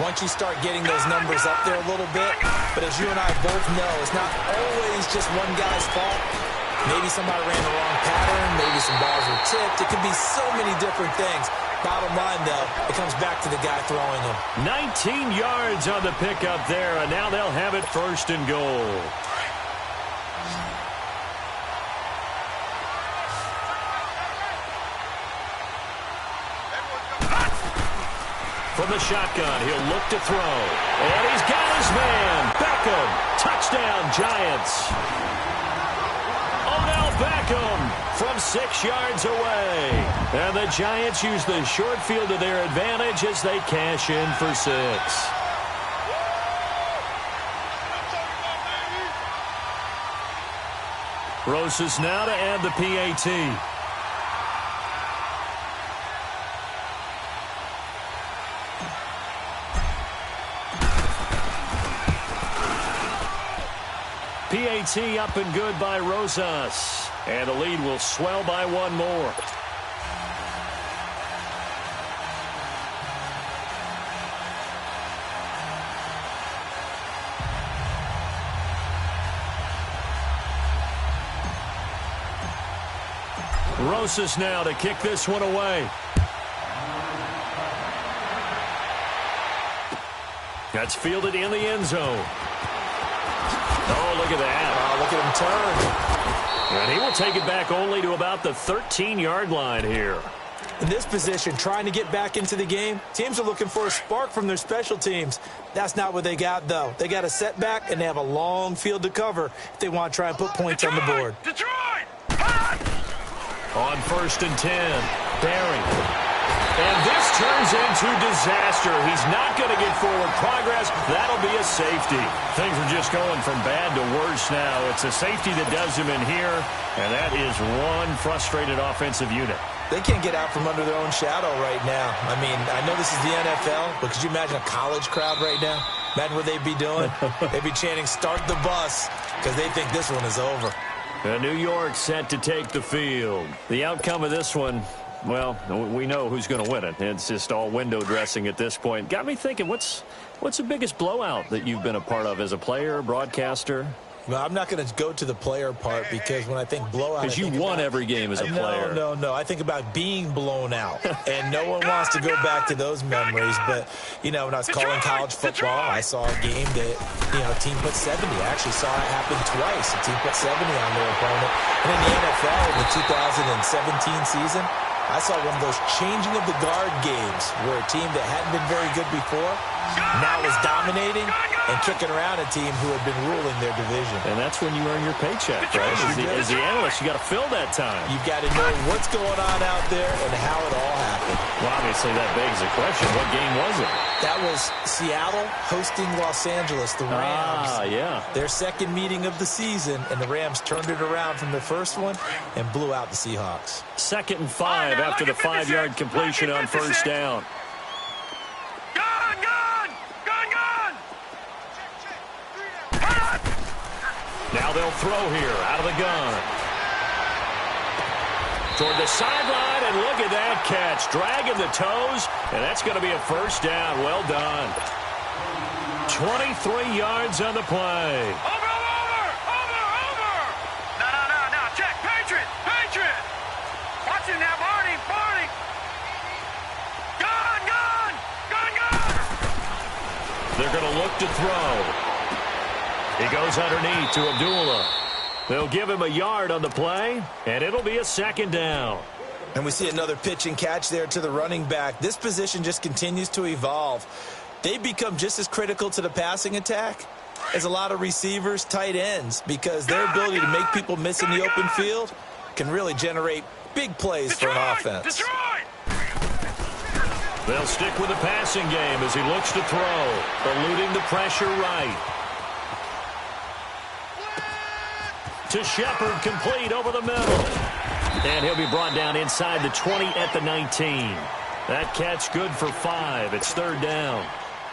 once you start getting those numbers up there a little bit. But as you and I both know, it's not always just one guy's fault. Maybe somebody ran the wrong pattern. Maybe some balls were tipped. It could be so many different things. Bottom line, though, it comes back to the guy throwing them. 19 yards on the pickup there, and now they'll have it 1st and goal. From the shotgun, he'll look to throw. And he's got his man. Beckham. Touchdown, Giants. Odell Beckham from 6 yards away. And the Giants use the short field to their advantage as they cash in for 6. Rosas now to add the PAT. PAT up and good by Rosas. And the lead will swell by 1 more. Rosas now to kick this one away. That's fielded in the end zone. Oh, look at that. Oh, look at him turn. And he will take it back only to about the 13-yard line here. In this position, trying to get back into the game, teams are looking for a spark from their special teams. That's not what they got, though. They got a setback, and they have a long field to cover if they want to try and put points on the board. Detroit! On 1st and 10, Barry. And this turns into disaster. He's not going to get forward progress. That'll be a safety. Things are just going from bad to worse now. It's a safety that does him in here, and that is one frustrated offensive unit. They can't get out from under their own shadow right now. I mean, I know this is the NFL, but could you imagine a college crowd right now? Imagine what they'd be doing. They'd be chanting, "Start the bus," because they think this one is over. New York set to take the field. The outcome of this one, well, we know who's going to win it. It's just all window dressing at this point. Got me thinking, what's the biggest blowout that you've been a part of as a player, broadcaster? Well, I'm not going to go to the player part because when I think blowout... Because you won every game as a player. No. I think about being blown out. And no one wants to go back to those memories. But, you know, when I was calling college football, I saw a game that, you know, a team put 70. I actually saw it happen twice. A team put 70 on their opponent. And in the NFL, in the 2017 season, I saw one of those changing of the guard games where a team that hadn't been very good before now is dominating and kicking around a team who had been ruling their division. And that's when you earn your paycheck, right? As the analyst, you got to fill that time. You've got to know what's going on out there and how it all happened. Well, obviously that begs the question, what game was it? That was Seattle hosting Los Angeles, the Rams. Yeah. Their second meeting of the season, and the Rams turned it around from the first one and blew out the Seahawks. 2nd and 5 after the 5-yard completion on first down. Now they'll throw here out of the gun. Toward the sideline, and look at that catch. Dragging the toes, and that's going to be a first down. Well done. 23 yards on the play. Over! No. Check. Patriot. Watch it now, Barney. Gun. They're going to look to throw. He goes underneath to Abdullah. They'll give him a yard on the play, and it'll be a second down. And we see another pitch and catch there to the running back. This position just continues to evolve. They become just as critical to the passing attack as a lot of receivers, tight ends, because their ability to make people miss in the open field can really generate big plays for an offense. They'll stick with the passing game as he looks to throw, eluding the pressure right. To Shepard, complete over the middle. And he'll be brought down inside the 20 at the 19. That catch good for 5. It's third down.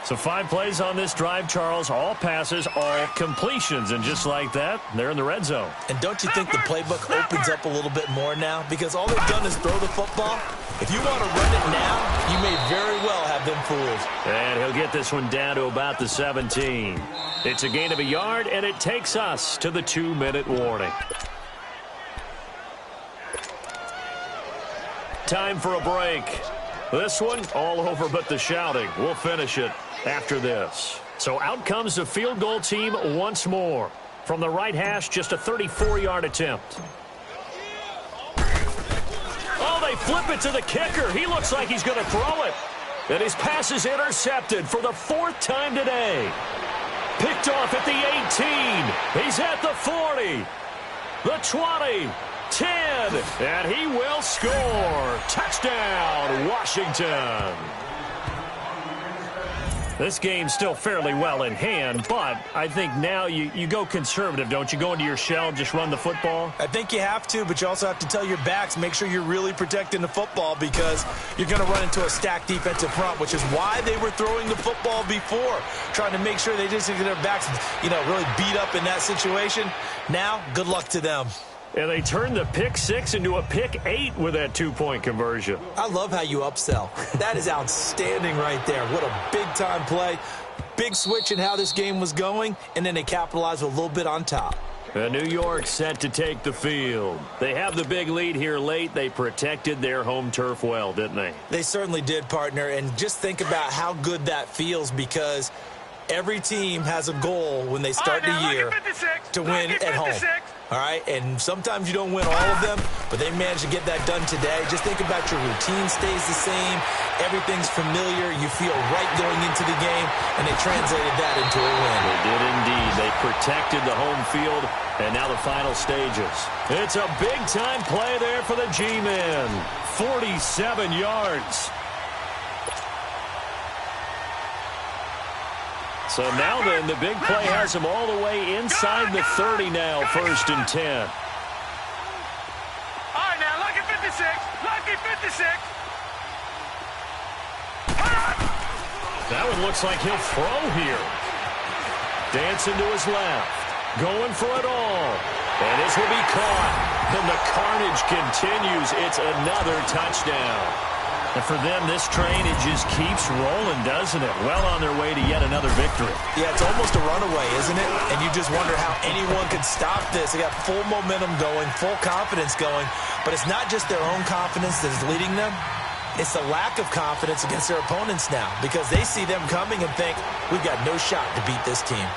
So 5 plays on this drive, Charles. All passes, all completions. And just like that, they're in the red zone. And don't you think the playbook opens up a little bit more now? Because all they've done is throw the football. If you want to run it now, you may very well have them fooled. And he'll get this one down to about the 17. It's a gain of a yard, and it takes us to the 2-minute warning. Time for a break. This one, all over but the shouting. We'll finish it after this. So out comes the field goal team once more. From the right hash, just a 34-yard attempt. Oh, they flip it to the kicker. He looks like he's going to throw it. And his pass is intercepted for the 4th time today. Picked off at the 18. He's at the 40. The 20. 10. And he will score. Touchdown, Washington. This game's still fairly well in hand, but I think now you go conservative, don't you? Go into your shell, just run the football? I think you have to, but you also have to tell your backs, make sure you're really protecting the football because you're going to run into a stacked defensive front, which is why they were throwing the football before, trying to make sure they just get their backs, really beat up in that situation. Now, good luck to them. And they turned the pick 6 into a pick 8 with that 2-point conversion. I love how you upsell. That is outstanding right there. What a big-time play. Big switch in how this game was going, and then they capitalized with a little bit on top. And New York set to take the field. They have the big lead here late. They protected their home turf well, didn't they? They certainly did, partner. And just think about how good that feels because every team has a goal when they start the year to win at home. All right, and sometimes you don't win all of them, but they managed to get that done today. Just think about your routine stays the same. Everything's familiar. You feel right going into the game, and they translated that into a win. They did indeed. They protected the home field, and now the final stages. It's a big-time play there for the G-Men. 47 yards. So now then, the big play has him all the way inside the 30 now, 1st and 10. All right, now, lucky 56. Lucky 56. That one looks like he'll throw here. Dancing to his left. Going for it all. And this will be caught. And the carnage continues. It's another touchdown. And for them, this train, it just keeps rolling, doesn't it? Well on their way to yet another victory. Yeah, it's almost a runaway, isn't it? And you just wonder how anyone could stop this. They got full momentum going, full confidence going. But it's not just their own confidence that is leading them. It's the lack of confidence against their opponents now because they see them coming and think, we've got no shot to beat this team.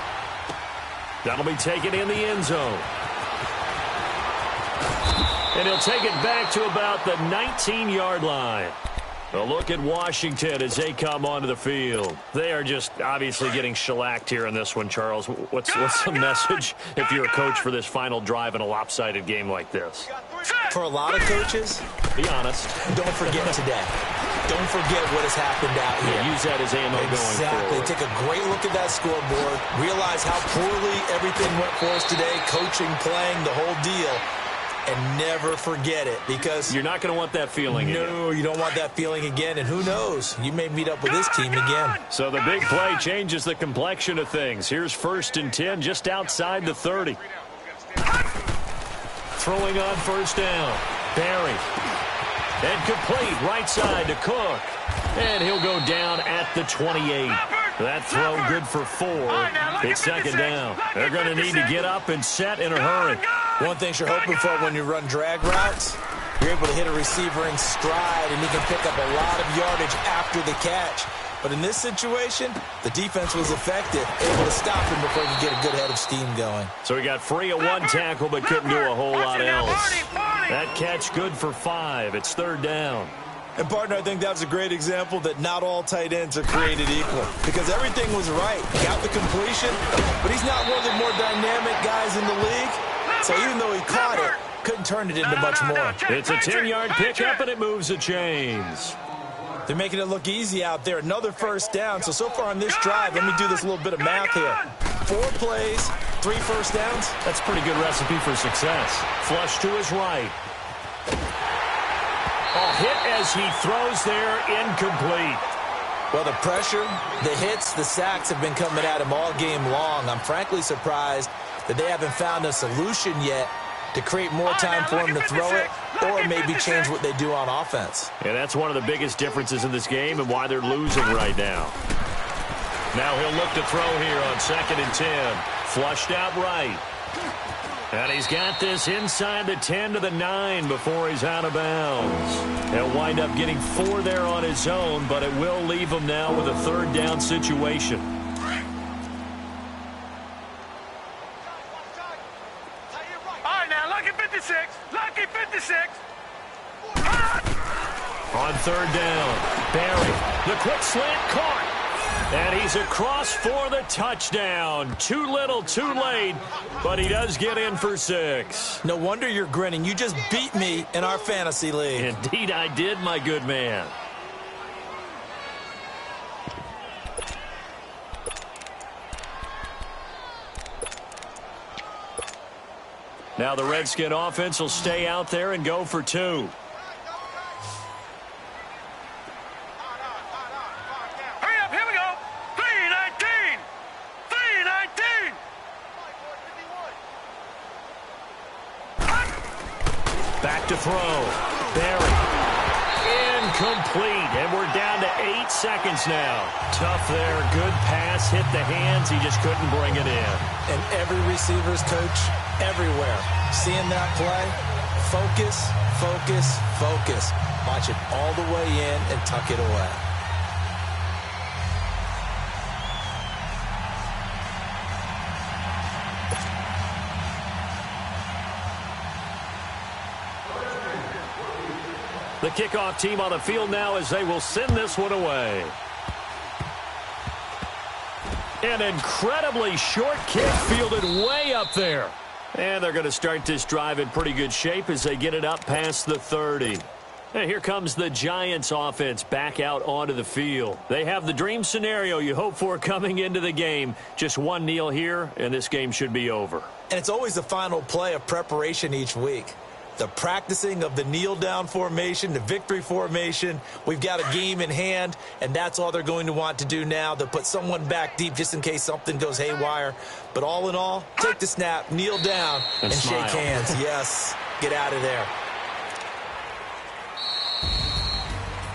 That'll be taken in the end zone. And he'll take it back to about the 19-yard line. A look at Washington as they come onto the field. They are just obviously getting shellacked here in this one, Charles. What's the message if you're a coach for this final drive in a lopsided game like this? For a lot of coaches, be honest. Don't forget today. Don't forget what has happened out here. Yeah, use that as ammo going forward. Take a great look at that scoreboard. Realize how poorly everything went for us today. Coaching, playing, the whole deal. And never forget it because you're not going to want that feeling again. No, you don't want that feeling again. And who knows? You may meet up with this team again. So the big play changes the complexion of things. Here's 1st and 10 just outside the 30. Throwing on 1st down. Barry. And complete right side to Cook. And he'll go down at the 28. That throw good for 4. It's 2nd down. They're going to need to get up and set in a hurry. One thing you're hoping for when you run drag routes, you're able to hit a receiver in stride, and he can pick up a lot of yardage after the catch. But in this situation, the defense was effective, able to stop him before he could get a good head of steam going. So he got free of 1 tackle, but couldn't do a whole lot else. That catch good for 5. It's 3rd down. And, partner, I think that's a great example that not all tight ends are created equal because everything was right. He got the completion, but he's not one of the more dynamic guys in the league. So even though he caught it, couldn't turn it into much more. It's a 10-yard pickup, and it moves the chains. They're making it look easy out there. Another 1st down. So far on this drive, let me do this little bit of math here. 4 plays, 3 1st downs. That's a pretty good recipe for success. Flush to his right. Hit as he throws there, incomplete. Well, the pressure, the hits, the sacks have been coming at him all game long. I'm frankly surprised that they haven't found a solution yet to create more time for him to throw it or maybe change what they do on offense. And that's one of the biggest differences in this game and why they're losing right now. Now he'll look to throw here on 2nd and 10. Flushed out right. And he's got this inside the 10 to the 9 before he's out of bounds. He'll wind up getting 4 there on his own, but it will leave him now with a 3rd down situation. All right, now, lucky 56. Lucky 56. On 3rd down, Barry. The quick slant caught. And he's across for the touchdown. Too little, too late, but he does get in for 6. No wonder you're grinning. You just beat me in our fantasy league. Indeed I did, my good man. Now the Redskin offense will stay out there and go for 2. Back to throw. Barry. Incomplete. And we're down to 8 seconds now. Tough there. Good pass. Hit the hands. He just couldn't bring it in. And every receiver's coach everywhere. Seeing that play, focus, focus, focus. Watch it all the way in and tuck it away. The kickoff team on the field now as they will send this one away. An incredibly short kick fielded way up there. And they're going to start this drive in pretty good shape as they get it up past the 30. And here comes the Giants offense back out onto the field. They have the dream scenario you hope for coming into the game. Just one kneel here, and this game should be over. And it's always the final play of preparation each week. The practicing of the kneel-down formation, the victory formation. We've got a game in hand, and that's all they're going to want to do now. They'll put someone back deep just in case something goes haywire. But all in all, take the snap, kneel down, and shake hands. Yes, get out of there.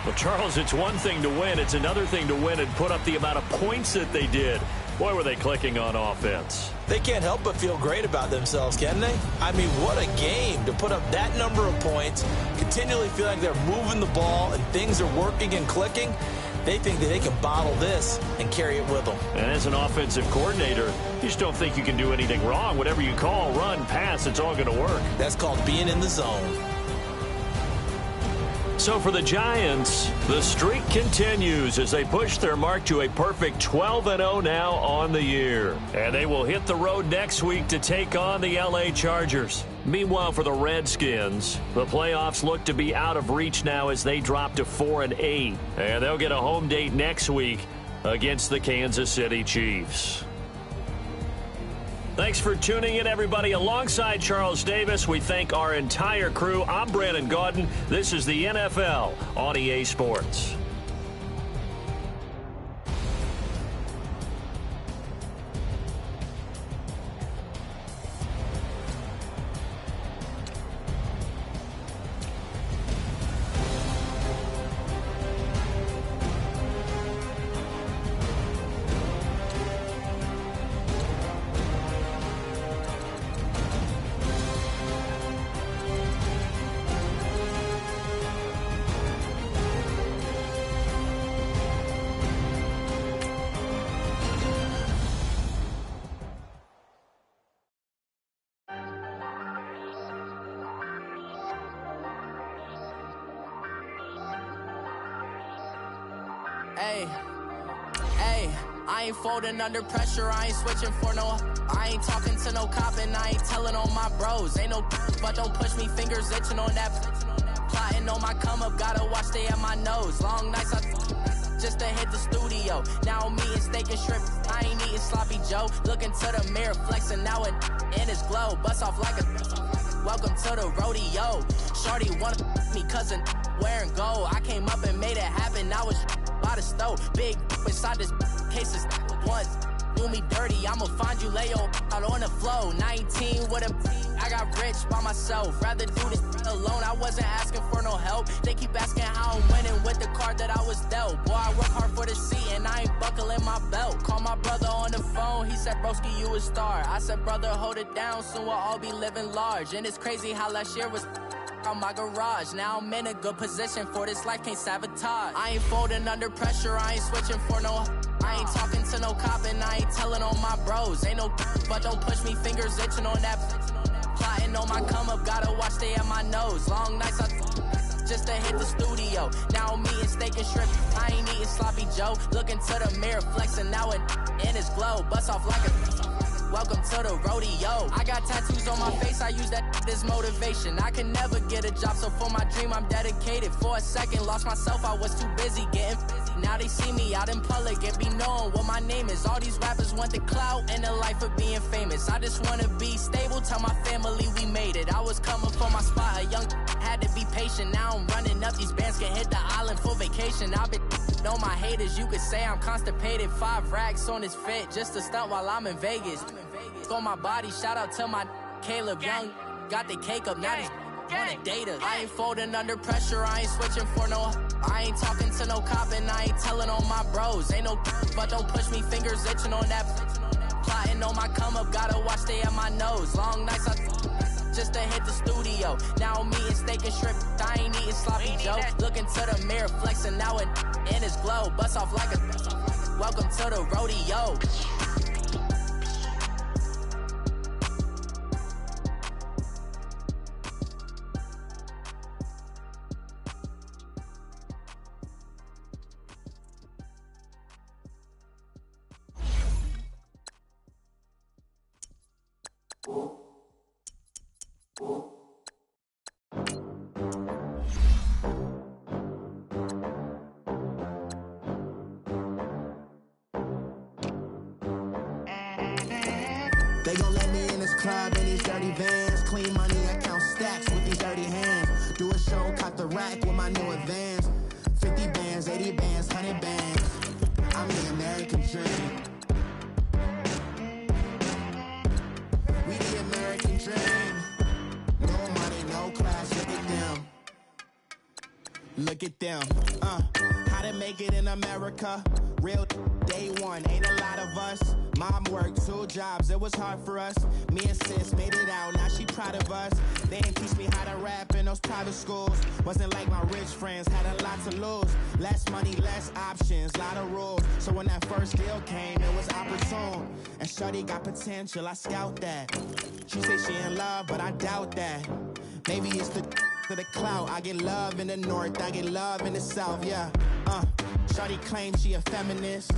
Well, Charles, it's one thing to win. It's another thing to win and put up the amount of points that they did. Boy, were they clicking on offense. They can't help but feel great about themselves, can they? I mean, what a game to put up that number of points, continually feel like they're moving the ball and things are working and clicking. They think that they can bottle this and carry it with them. And as an offensive coordinator, you just don't think you can do anything wrong. Whatever you call, run, pass, it's all going to work. That's called being in the zone. So for the Giants, the streak continues as they push their mark to a perfect 12-0 now on the year. And they will hit the road next week to take on the LA Chargers. Meanwhile, for the Redskins, the playoffs look to be out of reach now as they drop to 4-8. And they'll get a home date next week against the Kansas City Chiefs. Thanks for tuning in, everybody. Alongside Charles Davis, we thank our entire crew. I'm Brandon Gaudin. This is the NFL on EA Sports. Hey, I ain't folding under pressure, I ain't switching for no. I ain't talking to no cop and I ain't telling on my bros. Ain't no but don't push me, fingers itching on that. Plotting on my come up, gotta watch stay at my nose. Long nights just to hit the studio. Now I'm eating steak and shrimp, I ain't eating sloppy Joe. Looking to the mirror, flexing now and in his glow. Bust off like a welcome to the rodeo. Shorty wanna me cousin wearing gold. I came up and made it happen, I was by the stove. Big inside this cases once do me dirty, I'ma find you lay your out on the floor. 19 with a I got rich by myself, rather do this alone. I wasn't asking for no help, they keep asking how I'm winning with the card that I was dealt. Boy, I work hard for the seat and I ain't buckling my belt. Call my brother on the phone, he said broski you a star. I said brother hold it down, soon we'll all be living large. And it's crazy how last year was on my garage. Now I'm in a good position for this life, can't sabotage. I ain't folding under pressure, I ain't switching for no. I ain't talking to no cop and I ain't telling on my bros. Ain't no but don't push me, fingers itching on that. Plotting on my come up, gotta watch stay at my nose. Long nights just to hit the studio. Now I'm eating steak and shrimp, I ain't eating sloppy Joe. Looking to the mirror, flexing now and in his glow. Bust off like a welcome to the rodeo. I got tattoos on my face, I use that as motivation. I can never get a job, so for my dream I'm dedicated. For a second, lost myself, I was too busy getting busy. Now they see me out in public and be knowing what my name is. All these rappers want the clout and the life of being famous. I just wanna be stable, tell my family we made it. I was coming for my spot, a young had to be patient. Now I'm running up, these bands can hit the island for vacation. I've been on my haters, you could say I'm constipated. 5 racks on his fit, just to stunt while I'm in Vegas. On my body, shout out to my Caleb Young. Got the cake up, now he's wanna date us. I ain't folding under pressure, I ain't switching for no. I ain't talking to no cop and I ain't telling on my bros. Ain't no but don't push me, fingers itching on that. Plotting on my come up, gotta watch stay at my nose. Long nights just to hit the studio. Now I'm eating steak and shrimp, I ain't eating sloppy Joe. Looking to the mirror, flexing now and in his glow. Bust off like a welcome to the rodeo. They gon' let me in this club in these dirty vans. Clean money, I count stacks with these dirty hands. Do a show, caught the rack with my new advance. 50 bands, 80 bands, 100 bands. I'm the American dream. We the American dream. No money, no class, look at them. Look at them, how to make it in America. Real day one, ain't a lot of us. Mom worked 2 jobs, it was hard for us. Me and sis made it out, now she proud of us. They didn't teach me how to rap in those private schools. Wasn't like my rich friends, had a lot to lose. Less money, less options, lot of rules. So when that first deal came, it was opportune. And shorty got potential, I scout that. She say she in love, but I doubt that. Maybe it's the to the clout. I get love in the north, I get love in the south, yeah. Shorty claims she a feminist,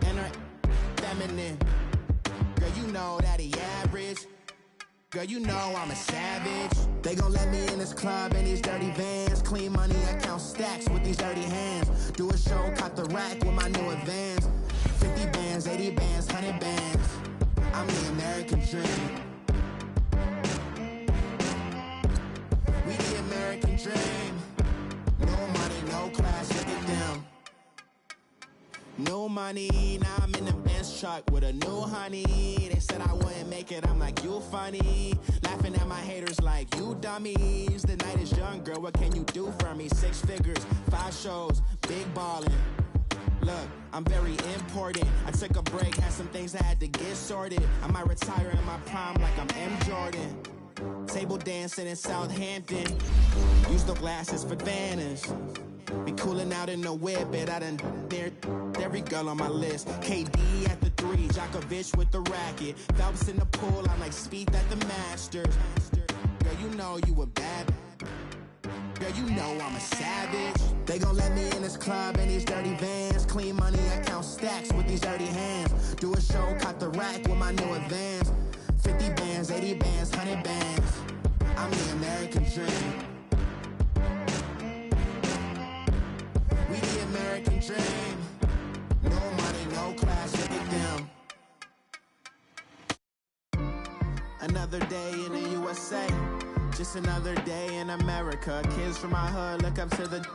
and her feminine. Girl, you know that he average. Girl, you know I'm a savage. They gon' let me in this club in these dirty vans. Clean money, I count stacks with these dirty hands. Do a show, caught the rack with my new advance. 50 bands, 80 bands, 100 bands. I'm the American dream. We the American dream. No money, no class, look at them. No money, now I'm in the Benz truck with a new honey. They said I wouldn't make it, I'm like, you funny. Laughing at my haters like, you dummies. The night is young, girl, what can you do for me? 6 figures, 5 shows, big ballin'. Look, I'm very important. I took a break, had some things I had to get sorted. I might retire in my prime like I'm M. Jordan. Table dancing in Southampton. Use the glasses for Vannas. Be cooling out in the whip, but I done dared every girl on my list. KD at the 3, Djokovic with the racket. Phelps in the pool, I'm like Spieth at the Masters. Girl, you know you a bad. Girl, you know I'm a savage. They gon' let me in this club in these dirty vans. Clean money, I count stacks with these dirty hands. Do a show, caught the rack with my new advance. 50 bands, 80 bands, 100 bands. I'm the American dream. We the American dream. No money, no class, look at them. Another day in the USA. Just another day in America. Kids from my hood look up to the